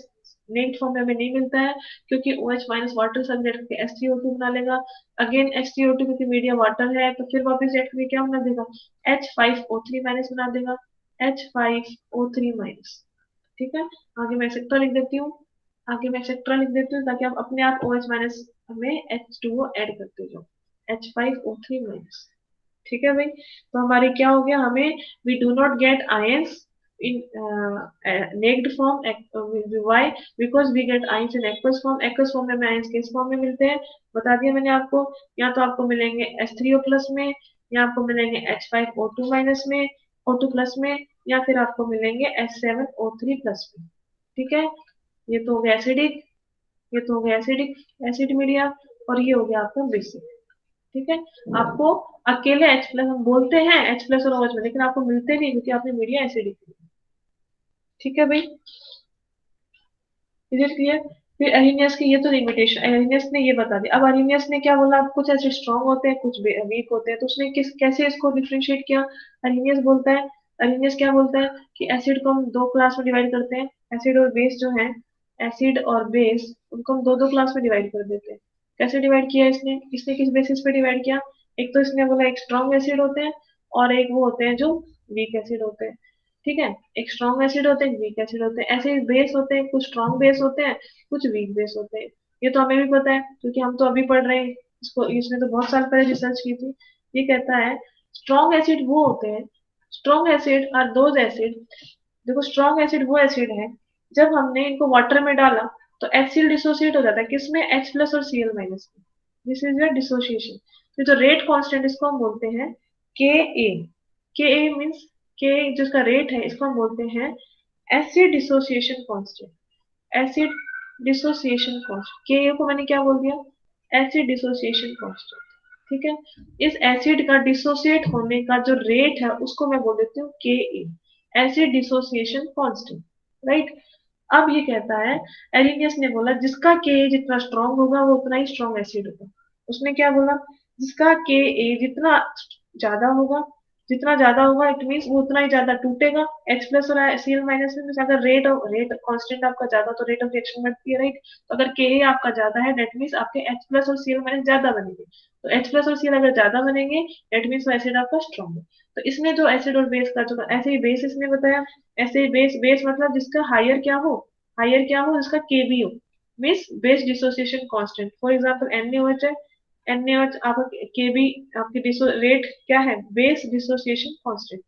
नेक्स्ट फॉर्म में हमें नहीं मिलता है क्योंकि OH माइनस वाटर से रिएक्ट करके H3O2 बना लेगा. अगेन H3O2 क्योंकि मीडिया वाटर है तो फिर वापस रिएक्ट करके क्या बना देगा? H5O3 माइनस बना देगा. H5O3 minus. ठीक है. आगे मैं एक्सेट्रा लिख देती हूँ. आगे मैं एक्सेट्रा लिख देती हूँ ताकि आप अपने आप OH माइनस में H2O ऐड करते जाओ. H5O3 minus. ठीक है भाई. तो हमारे क्या हो गया? हमें we do not get ions. in naked form. Why? Because we get ions in aqueous form. Aqueous form में हमें ions किस form में मिलते हैं बता दिया मैंने आपको. या तो आपको मिलेंगे H3O प्लस में, या आपको मिलेंगे H5O2 माइनस में, O2 प्लस में, या फिर आपको मिलेंगे H7O3 प्लस में. ठीक है, ये तो हो गया एसिडिक, ये तो हो गया एसिडिक एसिड मीडिया, और ये हो गया आपका बेसिक. ठीक है, आपको अकेले H प्लस हम बोलते हैं H प्लस और OH में, लेकिन आपको मिलते नहीं क्योंकि आपने मीडिया एसिडिक. ठीक है भाई, इज इट क्लियर? फिर अरीनियस की ये तो लिमिटेशन, अरीनियस ने ये बता दिया. अब अरीनियस ने क्या बोला, कुछ ऐसे स्ट्रांग होते हैं कुछ वीक होते हैं, तो उसने किस कैसे इसको डिफरेंशिएट किया. अरीनियस बोलता है, अरीनियस क्या बोलता है कि एसिड को हम दो क्लास में डिवाइड करते हैं. एसिड और बेस जो है, एसिड और बेस उनको हम दो दो क्लास में डिवाइड कर देते हैं. कैसे डिवाइड किया इसने, इसने किस बेसिस पे डिवाइड किया. एक तो इसने बोला एक स्ट्रॉन्ग एसिड होते हैं, और एक वो होते हैं जो वीक एसिड होते हैं. ठीक है, एक स्ट्रॉन्ग एसिड होते हैं, वीक एसिड होते हैं. ऐसे बेस होते हैं, कुछ स्ट्रॉन्ग बेस होते हैं, कुछ वीक बेस होते हैं. ये तो हमें भी पता है क्योंकि हम तो अभी पढ़ रहे हैं इसको, इसने तो बहुत साल पहले रिसर्च की थी. ये कहता है स्ट्रॉन्ग एसिड वो होते हैं, strong acid are those acid. देखो स्ट्रॉन्ग एसिड वो एसिड है जब हमने इनको वाटर में डाला तो HCl डिसोसिएट हो जाता है किसमें, H प्लस और Cl माइनस में. This is your dissociation. तो जो रेट कांस्टेंट इसको हम बोलते हैं के ए. के ए मीन्स के जिसका रेट है इसको हम बोलते हैं acid dissociation constant. Acid dissociation constant, के को मैंने क्या बोल दिया, एसिड डिसोसिएशन कांस्टेंट. ठीक है, इस एसिड का डिसोसिएट होने का जो रेट है उसको मैं बोल देती हूँ के A, acid dissociation constant. Right. अब ये कहता है, एरिनियस ने बोला जिसका के जितना स्ट्रांग होगा वो उतना ही स्ट्रांग एसिड होगा. उसने क्या बोला, जिसका के जितना ज्यादा होगा, जितना ज्यादा होगा इट मीन्स वो उतना ही ज्यादा टूटेगा. H प्लस और Cl माइनस में अगर रेट कांस्टेंट आपका ज्यादा तो रेट ऑफ रिएक्शन बढ़ती है. राइट. तो अगर के आपका ज्यादा है दैट मीन्स आपके H प्लस और Cl माइनस ज्यादा बनेंगे. तो H प्लस और Cl अगर ज्यादा बनेंगे दैट मीन्स वो एसिड आपका स्ट्रॉन्ग है. तो इसने जो एसिड और बेस का जो ऐसे ही बेस इसने बताया, ऐसे ही बेस बेस मतलब जिसका हायर क्या हो, हायर क्या हो जिसका के भी हो, means base dissociation constant. For example NaOH है, NaOH आपका के बी, आपकी रेट क्या है, base dissociation constant.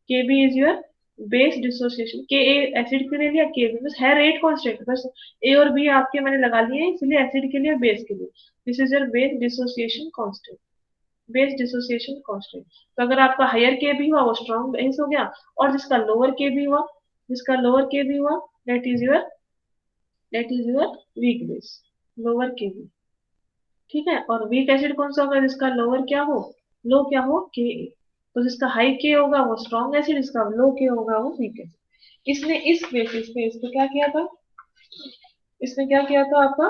K B is your base dissociation. K A acid के लिए लिया, के बी बस है रेट कांस्टेंट, बस ए और बी आपके मैंने लगा लिए इसलिए एसिड के लिए बेस के लिए. This is your base dissociation constant, base dissociation constant. तो अगर आपका हायर के भी हुआ वो स्ट्रॉन्ग बेस हो गया, और जिसका लोअर के भी हुआ, जिसका लोअर के भी हुआ that is your weak base, lower के बी. ठीक है, और वीक एसिड कौन सा होगा, जिसका लोअर क्या हो, लो क्या हो के. तो जिसका हाई के होगा वो स्ट्रॉन्ग एसिड, जिसका लो के होगा वो वीक एसिड. इसने इस बेसिस पे इसको क्या किया था, इसने क्या किया था आपका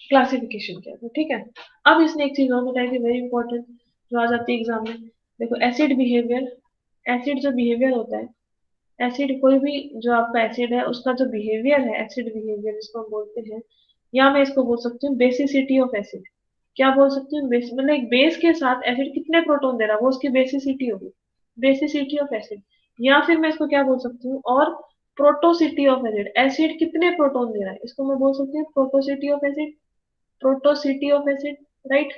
क्लासिफिकेशन किया था. ठीक है, अब इसने एक चीज और बताई थी वेरी इंपॉर्टेंट जो आ जाती है एग्जाम में. देखो एसिड बिहेवियर, एसिड जो बिहेवियर होता है, एसिड कोई भी जो आपका एसिड है उसका जो बिहेवियर है, एसिड बिहेवियर जिसको हम बोलते हैं, या मैं इसको बोल सकती हूँ बेसिसिटी ऑफ एसिड. क्या बोल सकती हूँ, बेस मतलब एक बेस के साथ एसिड कितने प्रोटॉन दे रहा है वो उसकी बेसिसिटी होगी, बेसिसिटी ऑफ एसिड. या फिर मैं इसको क्या बोल सकती हूँ, और प्रोटोसिटी ऑफ एसिड, एसिड कितने प्रोटॉन दे रहा है इसको मैं बोल सकती हूँ proticity of acid, proticity of acid. Right,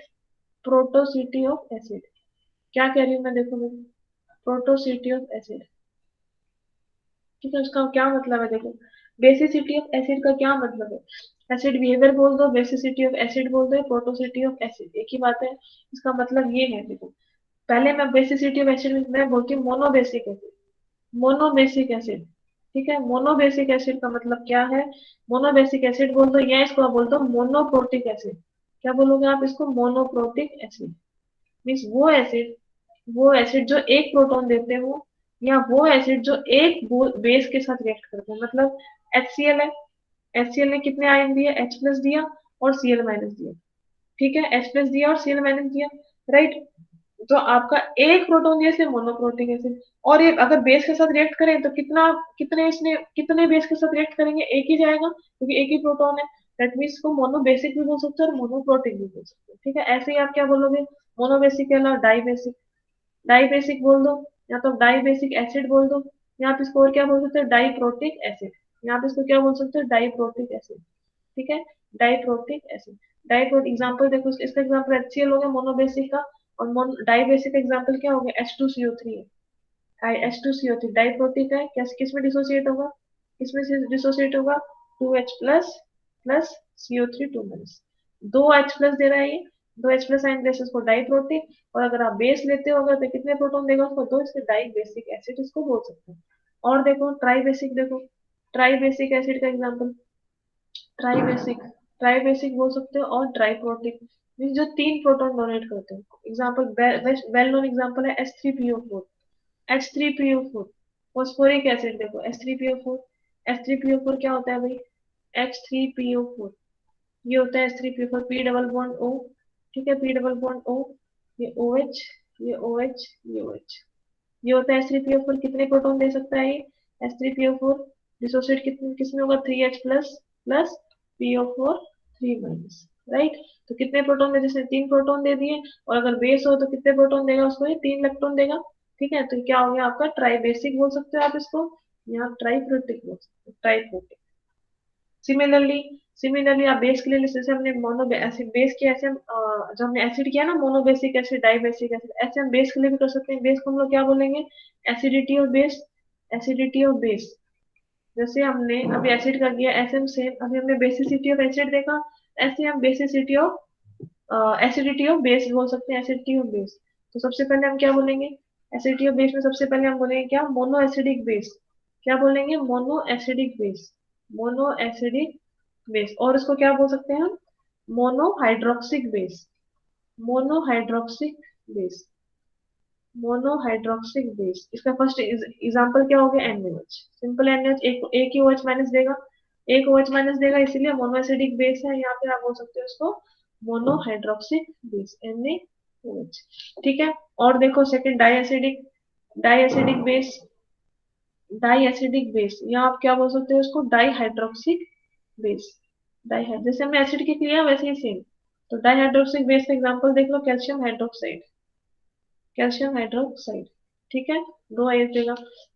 proticity of acid. क्या कह रही हूँ मैं, देखो मैं, प्रोटोसिटी ऑफ एसिड. ठीक है, उसका क्या मतलब है, देखो बेसिसिटी ऑफ एसिड का क्या मतलब है, एसिड बिहेवियर बोल दो, बेसिसिटी ऑफ एसिड बोल दो, प्रोटोसिटी ऑफ एसिड एक ही बात है. इसका मतलब ये है, देखो पहले मैं बेसिसिटी ऑफ एसिड में बोलती हूँ मोनोबेसिक एसिड, मोनोबेसिक एसिड. ठीक है, मोनोबेसिक एसिड का मतलब क्या है, मोनोबेसिक एसिड बोल दो, या इसको आप बोल दो मोनोप्रोटिक एसिड. क्या बोलोगे आप इसको, मोनोप्रोटिक एसिड. मीन्स वो एसिड जो एक प्रोटॉन देते हो, या वो एसिड जो एक बेस के साथ रिएक्ट करते हैं. मतलब HCl है, HCl ने कितने आयन दिए, H प्लस दिया और Cl माइनस दिया. ठीक है, H प्लस दिया और Cl माइनस दिया. राइट. तो आपका एक प्रोटॉन दिया इसलिए मोनोप्रोटिक एसिड. और ये अगर बेस के साथ रिएक्ट करें तो कितने बेस के साथ रिएक्ट करेंगे, एक ही जाएगा क्योंकि एक ही प्रोटॉन है. दैट मीन्स को मोनो बेसिक भी बोल सकते हैं और मोनोप्रोटिक भी बोल सकते हैं. ठीक है, ऐसे ही आप क्या बोलोगे, मोनोबेसिक के अलावा डाई बेसिक, डाई बेसिक बोल दो, या तो डाई बेसिक एसिड बोल दो, या आप इसको और क्या बोल सकते हो, डाईप्रोटिक एसिड. यहाँ पे इसको क्या बोल सकते हो, डाईप्रोटिक एसिड. ठीक है, डाईप्रोटिक एसिड. डाईप्रोटिक एग्जांपल देखो, इसका एग्जांपल HCl हो गया मोनोबेसिक का, और डाईबेसिक एग्जांपल क्या हो गया, H2CO3 है. H2CO3 डाइप्रोटिक है, किस में डिसोसिएट होगा, किसमें से डिसोसिएट होगा, 2H plus plus CO3 2 minus, 2H plus दे रहा है ये, 2H प्लस आयन बेस इसको डाइप्रोटिक, और अगर आप बेस लेते हो अगर तो कितने प्रोटॉन देगा उसको, दो, इसके डाई बेसिक एसिड इसको बोल सकते हैं। और देखो ट्राई बेसिक, देखो ट्राई बेसिक एसिड का example, try basic, try basic बोल सकते हो, और ट्राइप्रोटिक मीन जो तीन प्रोटॉन डोनेट करते हैं। एग्जांपल वेल नोन एग्जांपल है H3PO4, H3PO4 फॉस्फोरिक एसिड, देखो H3PO4, H3PO4 क्या होता है भाई, H3PO4 ये होता है H3PO4, P double bond O, ठीक है, पी डबल बॉन्ड O, ये OH, ये OH, ये OH, ये होता है H3PO4, कितने प्रोटॉन दे सकता है ये H3PO4, डिसोसिएट कितने किसमें होगा, 3H plus plus PO4 3 minus, right. तो कितने प्रोटॉन दे, जैसे तीन प्रोटॉन दे दिए, और अगर बेस हो तो कितने प्रोटॉन देगा उसको, ये 3 इलेक्ट्रॉन देगा, ठीक है। तो क्या हो गया आपका ट्राई बेसिक बोल सकते हो आप इसको, यहाँ ट्राइप्रोटिक बोल सकते हो, ट्राइप्रोटिक। सिमिलरली, सिमिलरली आप बेस के लिए जैसे हमने मोनो एसिड बेस किया, ऐसे हम जो हमने एसिड किया ना, monobasic acid, dibasic acid, ऐसे हम बेस के लिए भी कर सकते हैं। बेस को हम लोग क्या बोलेंगे, acidity of base, acidity of base. जैसे हमने अभी एसिड का किया, ऐसे हम सेम अभी हमने बेसिसिटी ऑफ एसिड देखा, ऐसे हम basicity of acidity of base बोल सकते हैं, एसिडिटी ऑफ बेस। तो सबसे पहले हम क्या बोलेंगे, एसिडिटी ऑफ बेस में सबसे पहले हम बोलेंगे क्या, मोनो एसिडिक बेस, क्या बोलेंगे, mono acidic base, mono acidic base. और इसको क्या बोल सकते हैं हम, mono hydroxic base, mono hydroxic base, mono hydroxic base. इसका फर्स्ट एग्जांपल क्या हो गया, NaOH, सिंपल NaOH, एक ही OH माइनस देगा, एक OH माइनस देगा, इसीलिए मोनो एसिडिक बेस है। यहाँ पे आप बोल सकते हो इसको मोनो हाइड्रोक्सिक बेस, NaOH, ठीक है। और देखो second diacidic, diacidic base, diacidic base, यहाँ आप क्या बोल सकते हो इसको, डाई हाइड्रोक्सिक बेस, डाई, जैसे हमने एसिड के किया वैसे ही सेम। तो डाई हाइड्रोक्सिक बेस का एग्जांपल देख लो, कैल्शियम हाइड्रोक्साइड, कैल्शियम हाइड्रोक्साइड, ठीक है, दो आई देगा।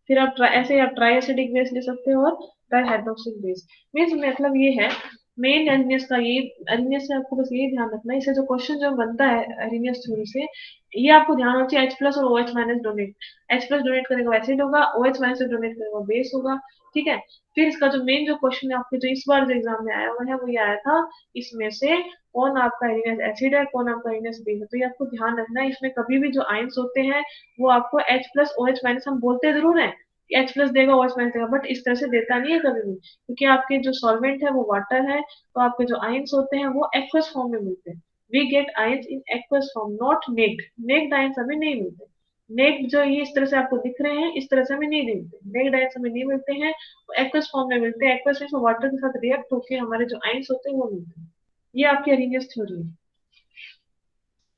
फिर आप ऐसे ही आप ट्राई एसिडिक बेस ले सकते हो, और ट्राई हाइड्रोक्सिक बेस। मीन्स मतलब ये है मेन एरिनियस का, ये एरिनियस से आपको बस ये ध्यान रखना है, इससे जो क्वेश्चन जो बनता है एरिनियस थ्योरी से, ये आपको ध्यान होना चाहिए, H प्लस और OH minus donate, H plus donate करेगा एसिड होगा, OH माइनस डोनेट करेगा बेस होगा, ठीक है। फिर इसका जो मेन जो क्वेश्चन है आपके जो इस बार जो एग्जाम में आया हुआ है, वो ये आया था, इसमें से कौन आपका एरिनियस एसिड है, कौन आपका एरिनियस बेस है। तो ये आपको ध्यान रखना है, इसमें कभी भी जो आयंस होते हैं वो आपको H प्लस OH माइनस, हम बोलते जरूर हैं H प्लस देगा OH माइनस देगा, बट इस तरह से देता नहीं है कभी भी, क्योंकि आपके जो सॉल्वेंट है वो वाटर है, तो आपके जो आयंस होते हैं वो एक्वस फॉर्म में मिलते हैं। We get ions in aqueous form, not naked, naked ions हमें नहीं मिलते। नेक्ड जो ये इस तरह से आपको दिख रहे हैं, इस तरह से हमें नहीं मिलते, नेक्ड आयंस हमें नहीं मिलते हैं, वो एक्वस फॉर्म में मिलते हैं, एक्वस में वाटर के साथ रिएक्ट होकर हमारे जो आयंस होते हैं वो मिलते हैं। ये आपकी अरेनियस थ्योरी है,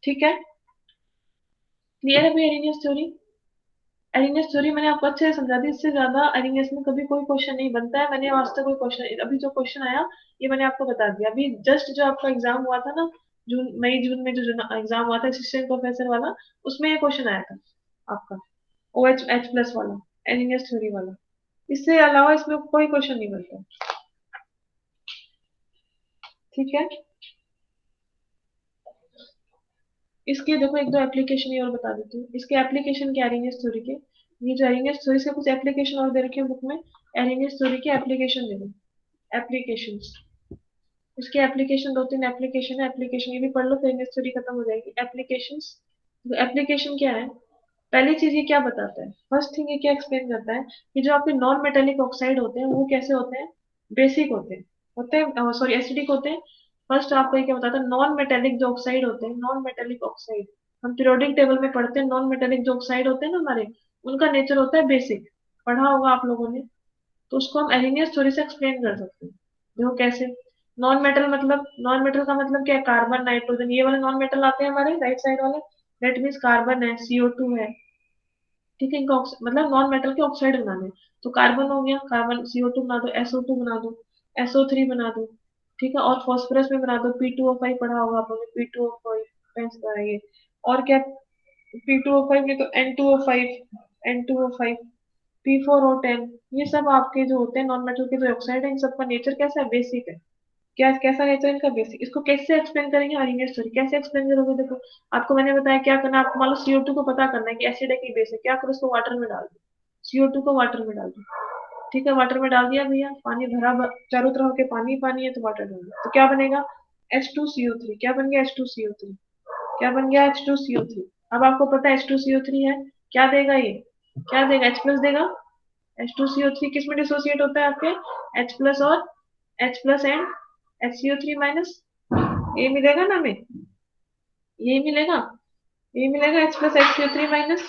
ठीक है, क्लियर है भाई अरेनियस थ्योरी। अरेनियस थ्योरी मैंने आपको अच्छे से समझा दी, इससे ज्यादा अरेनियस में कभी कोई क्वेश्चन नहीं बनता है, मैंने आज तक कोई क्वेश्चन, अभी जो क्वेश्चन आया ये मैंने आपको बता दिया। अभी जस्ट जो आपका एग्जाम हुआ था ना, जून मई जून में जो एग्जाम हुआ था असिस्टेंट प्रोफेसर वाला, उसमें ये क्वेश्चन आया था आपका, OH H प्लस वाला, एरेनियस थ्योरी वाला। इससे अलावा इसमें कोई क्वेश्चन नहीं बनता, ठीक है। इसके देखो एक दो एप्लीकेशन ये और बता देती हूँ, इसके एप्लीकेशन क्या एरेनियस थ्योरी के, ये जो एरेनियस थ्योरी के कुछ एप्लीकेशन और दे रखे हैं बुक में, एरेनियस थ्योरी के एप्लीकेशन देखो, एप्लीकेशन, इसके एप्लीकेशन दो तीन एप्लीकेशन है, एप्लीकेशन ये भी पढ़ लो फिर एरेनियस थ्योरी खत्म हो जाएगी। एप्लीकेशंस, तो एप्लीकेशन क्या है, पहली चीज ये क्या बताता है, फर्स्ट थिंग ये क्या एक्सप्लेन करता है कि जो आपके नॉन मेटेलिक ऑक्साइड होते हैं वो कैसे होते हैं, बेसिक होते हैं सॉरी एसिडिक होते हैं। फर्स्ट आपको ये क्या बताता है, नॉन मेटेलिक जो ऑक्साइड होते हैं, नॉन मेटेलिक ऑक्साइड, हम पीरियोडिक टेबल में पढ़ते हैं, नॉन मेटेलिक जो ऑक्साइड होते हैं ना हमारे, उनका नेचर होता है बेसिक, पढ़ा होगा आप लोगों ने। तो उसको हम एलिनियस थ्योरी से एक्सप्लेन कर सकते हैं। देखो कैसे, नॉन मेटल मतलब, नॉन मेटल का मतलब क्या है, कार्बन नाइट्रोजन, ये वाले नॉन मेटल आते हैं हमारे राइट साइड वाले, दैट मीन्स कार्बन है, CO2 है, ठीक है, इनका मतलब नॉन मेटल के ऑक्साइड बनाने हैं। तो कार्बन हो गया, कार्बन CO2 बना दो, SO2 बना दो, SO3 बना दो, ठीक है, और फास्फोरस में बना दो, P2O5 पढ़ा होगा आप लोगों ने, P2O5 ये, और क्या, P2O5 नहीं तो N2O5, P4O10, ये सब आपके जो होते हैं नॉन मेटल के जो ऑक्साइड है, इन सबका नेचर कैसा है, बेसिक है, क्या कैसा नेचर इनका बेसिक, इसको कैसे एक्सप्लेन करेंगे अरेंज्ड स्टोरी, कैसे एक्सप्लेन करोगे? देखो आपको मैंने बताया क्या करना है, आपको मान लो CO2 को पता करना है कि एसिड है कि बेस है, क्या करो उसको वाटर में डाल दो, CO2 को वाटर में डाल दो। ठीक है, वाटर में डाल दिया भैया, पानी भरा चारों तरफ के पानी पानी है तो वाटर डाल दो, तो क्या बनेगा? H2CO3। क्या बन गया? H2CO3। क्या बन गया? H2CO3। अब आपको पता है H2CO3 है, क्या देगा ये? क्या देगा? H प्लस देगा। H2CO3 किस में डिसोसिएट होता है आपके? H प्लस और H plus and HCO3 minus, ये मिलेगा ना हमें, ये मिलेगा, ये मिलेगा H प्लस HCO3 माइनस।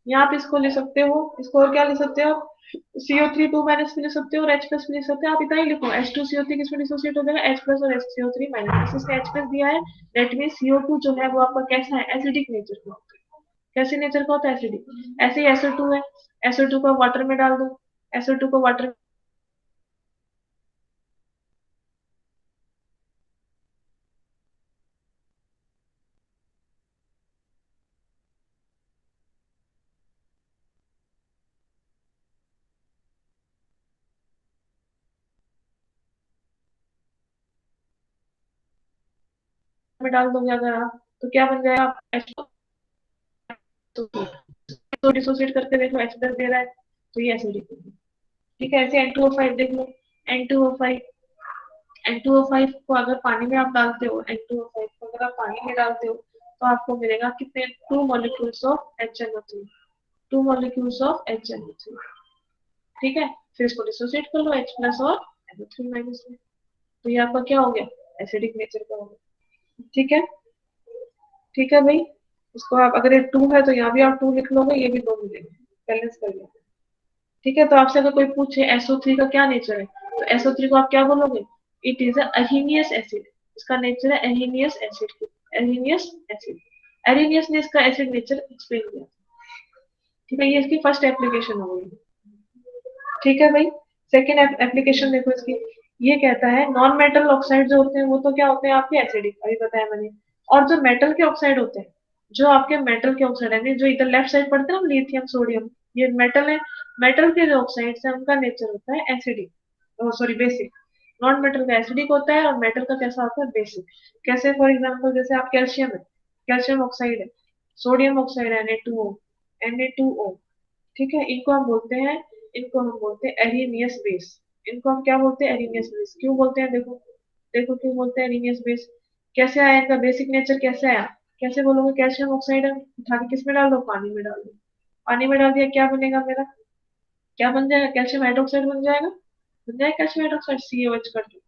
या आप इसको ले सकते हो, इसको और क्या ले सकते हो आप? CO3 2 माइनस भी ले सकते हो और H प्लस भी ले सकते हो। आप इतना ही लिखो, H2CO3 किसमें डिसोसिएट हो जाएगा? H प्लस और HCO3 माइनस। इसने H प्लस दिया है, दैट मीन CO2 जो है वो आपका कैसा है? एसिडिक नेचर का होता है। कैसे नेचर का होता है? एसिडिक। ऐसे ही SO2 है, SO2 को वाटर में डाल दो, SO2 को वाटर में डाल दोगे अगर आप, तो क्या बन जाएगा? तो डिसोसिएट करके देखो, H प्लस दे रहा है तो ये एसिडिक होगी। ठीक है, ऐसे N2O5 देख लो, N2O5, N2O5 को अगर पानी में आप डालते हो, N2O5 को अगर आप पानी में डालते हो तो आपको मिलेगा कितने? 2 molecules of HNO3, 2 molecules of HNO3। ठीक है, फिर इसको डिसोसिएट कर लो H प्लस और NO3 माइनस में, तो ये आपका क्या हो गया? एसिडिक नेचर का हो गया। ठीक है, ठीक है भाई, इसको आप अगर ये 2 है तो यहाँ भी आप 2 लिख लोगे, ये भी 2 मिलेंगे, बैलेंस कर लो। ठीक है, तो आपसे अगर कोई पूछे SO3 का क्या नेचर है, तो SO3 को आप क्या बोलोगे? It is Arrhenius acid. इसका नेचर है अहीनियस एसिड, अहीनियस एसिड। अरीनियस ने इसका एसिड नेचर एक्सप्लेन किया। ठीक है, ये इसकी फर्स्ट एप्लीकेशन हो गई। ठीक है भाई, सेकेंड एप्लीकेशन देखो इसकी, ये कहता है नॉन मेटल ऑक्साइड जो होते हैं वो तो क्या होते हैं आपके? एसिडिक, अभी बताया मैंने। और जो मेटल के ऑक्साइड होते हैं, जो आपके मेटल के ऑक्साइड है जो इधर लेफ्ट साइड पढ़ते हैं ना, लिथियम सोडियम, ये मेटल है। मेटल के जो ऑक्साइड्स है उनका नेचर होता है acidic, sorry basic. Non metal का एसिडिक होता है और मेटल का कैसा होता है? बेसिक। कैसे? फॉर एग्जाम्पल जैसे आप कैल्शियम है, कैल्शियम ऑक्साइड है, सोडियम ऑक्साइड है Na2O, ठीक है, इनको हम बोलते हैं, इनको हम बोलते हैं एरिनियस बेस। इनको हम क्या बोलते हैं? एरिनियस बेस। क्यों बोलते हैं? देखो, देखो क्यों बोलते हैं एरिनियस बेस। कैसे आया इनका बेसिक नेचर? कैसे आया? कैसे बोलोगे? कैल्शियम ऑक्साइड है, उठा के किस में डाल दो? पानी में डाल दो। पानी में डाल दिया, क्या बनेगा मेरा? क्या बन जाएगा? कैल्शियम हाइड्रोक्साइड बन जाएगा, बन जाएगा कैल्शियम हाइड्रोक्साइड, CaOH कर दो।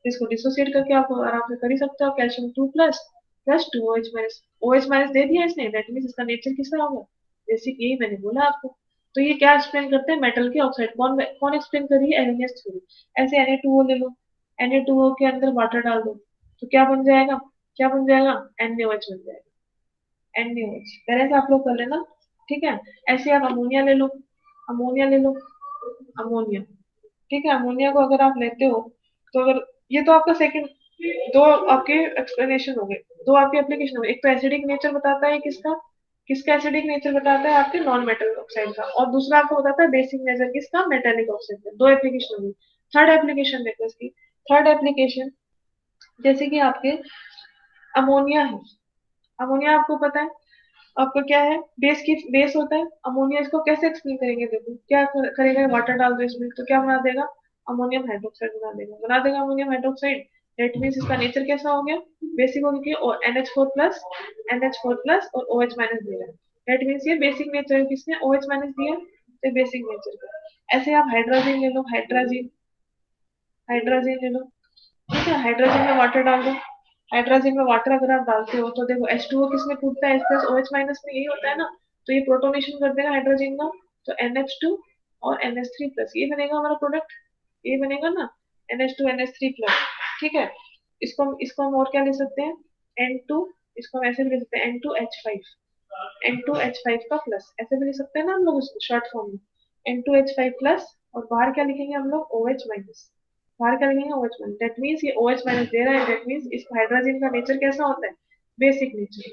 इसको डिसोसिएट करके आप आराम से कर ही सकते हो, calcium 2 plus plus 2 OH minus, OH minus दे दिया इसने, दैट मीन्स इसका नेचर किसका होगा? बेसिक, यही मैंने बोला आपको। तो ये क्या एक्सप्लेन करते हैं? मेटल के ऑक्साइड। कौन कौन एक्सप्लेन कर रही है? Erroneous theory. ऐसे Na2O ले लो, Na2O के अंदर वाटर डाल दो, तो क्या बन जाएगा? क्या बन जाएगा? NaOH बन जाएगा, NaOH। पहले से आप लोग कर लेना। ठीक है, ऐसे आप अमोनिया ले लो, अमोनिया ले लो, अमोनिया। ठीक है, अमोनिया को अगर आप लेते हो, तो अगर ये तो आपका सेकंड, दो आपके एक्सप्लेनेशन हो गए, दो आपके एप्लीकेशन हो गए। एक तो एसिडिक नेचर बताता है किसका, किसका एसिडिक नेचर बताता है? आपके नॉन मेटल ऑक्साइड का। और दूसरा आपको बताता है बेसिक नेचर किसका? मेटेलिक ऑक्साइड का। दो एप्लीकेशन हो गई। थर्ड एप्लीकेशन देखो इसकी, थर्ड एप्लीकेशन जैसे कि आपके अमोनिया है, अमोनिया आपको पता है आपका क्या है? बेस की बेस होता है अमोनिया। इसको कैसे एक्सप्लेन करेंगे? देखो क्या करेगा, वाटर डाल दो इसमें तो क्या बना देगा? अमोनियम हाइड्रोक्साइड बना देगा अमोनियम हाइड्रोक्साइड। दैट मीन्स इसका नेचर कैसा हो गया? बेसिक हो गया, और NH4 प्लस और OH माइनस दे रहा है। दैट मीन्स ये बेसिक नेचर है, किसने? OH माइनस दिया, तो बेसिक नेचर का। ऐसे आप हाइड्रोजन ले लो, हाइड्रोजन, हाइड्रोजन ले लो। ठीक है, हाइड्रोजन में वाटर डाल दो, हाइड्रोजन में वाटर अगर आप डालते हो तो देखो H2O किस में टूटता है? H प्लस OH माइनस में, यही होता है ना। तो ये प्रोटोनेशन कर देगा हाइड्रोजन का, तो NH2 और NH3 प्लस, ये बनेगा हमारा प्रोडक्ट, ये बनेगा ना, NH2 NH3 प्लस। ठीक है, इसको हम और क्या ले सकते हैं? N2, इसको हम ऐसे भी ले सकते हैं N2H5, N2H5 का प्लस, ऐसे भी लिख सकते हैं ना हम लोग इसको शॉर्ट फॉर्म में, N2H5 प्लस। और बाहर क्या लिखेंगे हम लोग? OH माइनस, बाहर क्या लिखेंगे? OH minus. दैट मीन्स ये OH माइनस दे रहा है, दैट मीन्स इस हाइड्रोजन का नेचर कैसा होता है? Basic nature.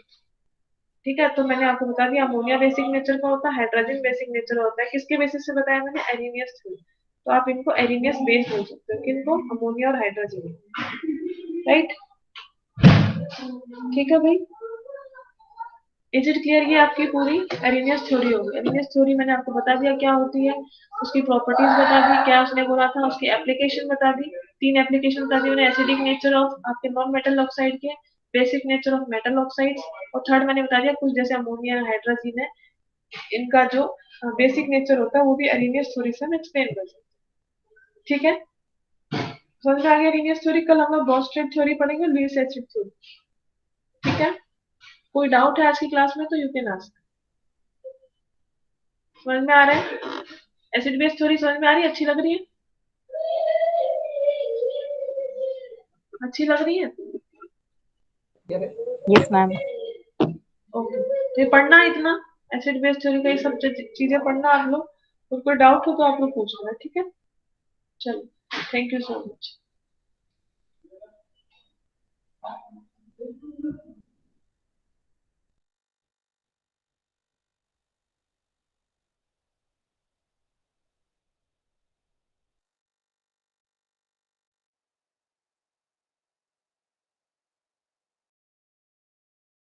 ठीक है, तो मैंने आपको बता दिया अमोनिया बेसिक नेचर का होता है, हाइड्रोजन बेसिक नेचर होता है। किसके बेसिस से बताया मैंने? एरिनियस थ्योरी। तो आप इनको एरिनियस बेस बोल सकते हो, किनको? अमोनिया और हाइड्रोजन, राइट? ठीक है भाई, इज इट क्लियर? ये आपकी पूरी एरिनियस थ्योरी होगी। एरिनियस थ्योरी मैंने आपको बता दिया क्या होती है, उसकी प्रॉपर्टीज बता दी, क्या उसने बोला था, उसकी एप्लीकेशन बता दी, 3 एप्लीकेशन बता दी मैंने, एसिडिक नेचर ऑफ आपके नॉन मेटल ऑक्साइड के, basic nature of metal oxides, और थर्ड मैंने बता दिया कुछ जैसे अमोनिया हाइड्रोजन है, इनका जो बेसिक नेचर होता है वो भी एरिनियस थ्योरी से हम एक्सप्लेन कर सकते हैं। ठीक है, समझ में आ गया एरिनियस थ्योरी? कल हम लोग ब्रॉडस्ट्रेट थ्योरी पढ़ेंगे, लुईस एसिड थ्योरी। ठीक है, कोई डाउट है आज की क्लास में तो यू कैन आस्क। समझ में आ रहा है? एसिड बेस थ्योरी समझ में आ रही है? अच्छी लग रही है? अच्छी लग रही है? Yes ma'am. ओके, तो ये पढ़ना है इतना, एसिड बेस थ्योरी का ये सब चीजें पढ़ना आप लोग, तो कोई डाउट हो तो आप लोग पूछ लेना। ठीक है, चलो, थैंक यू सो मच।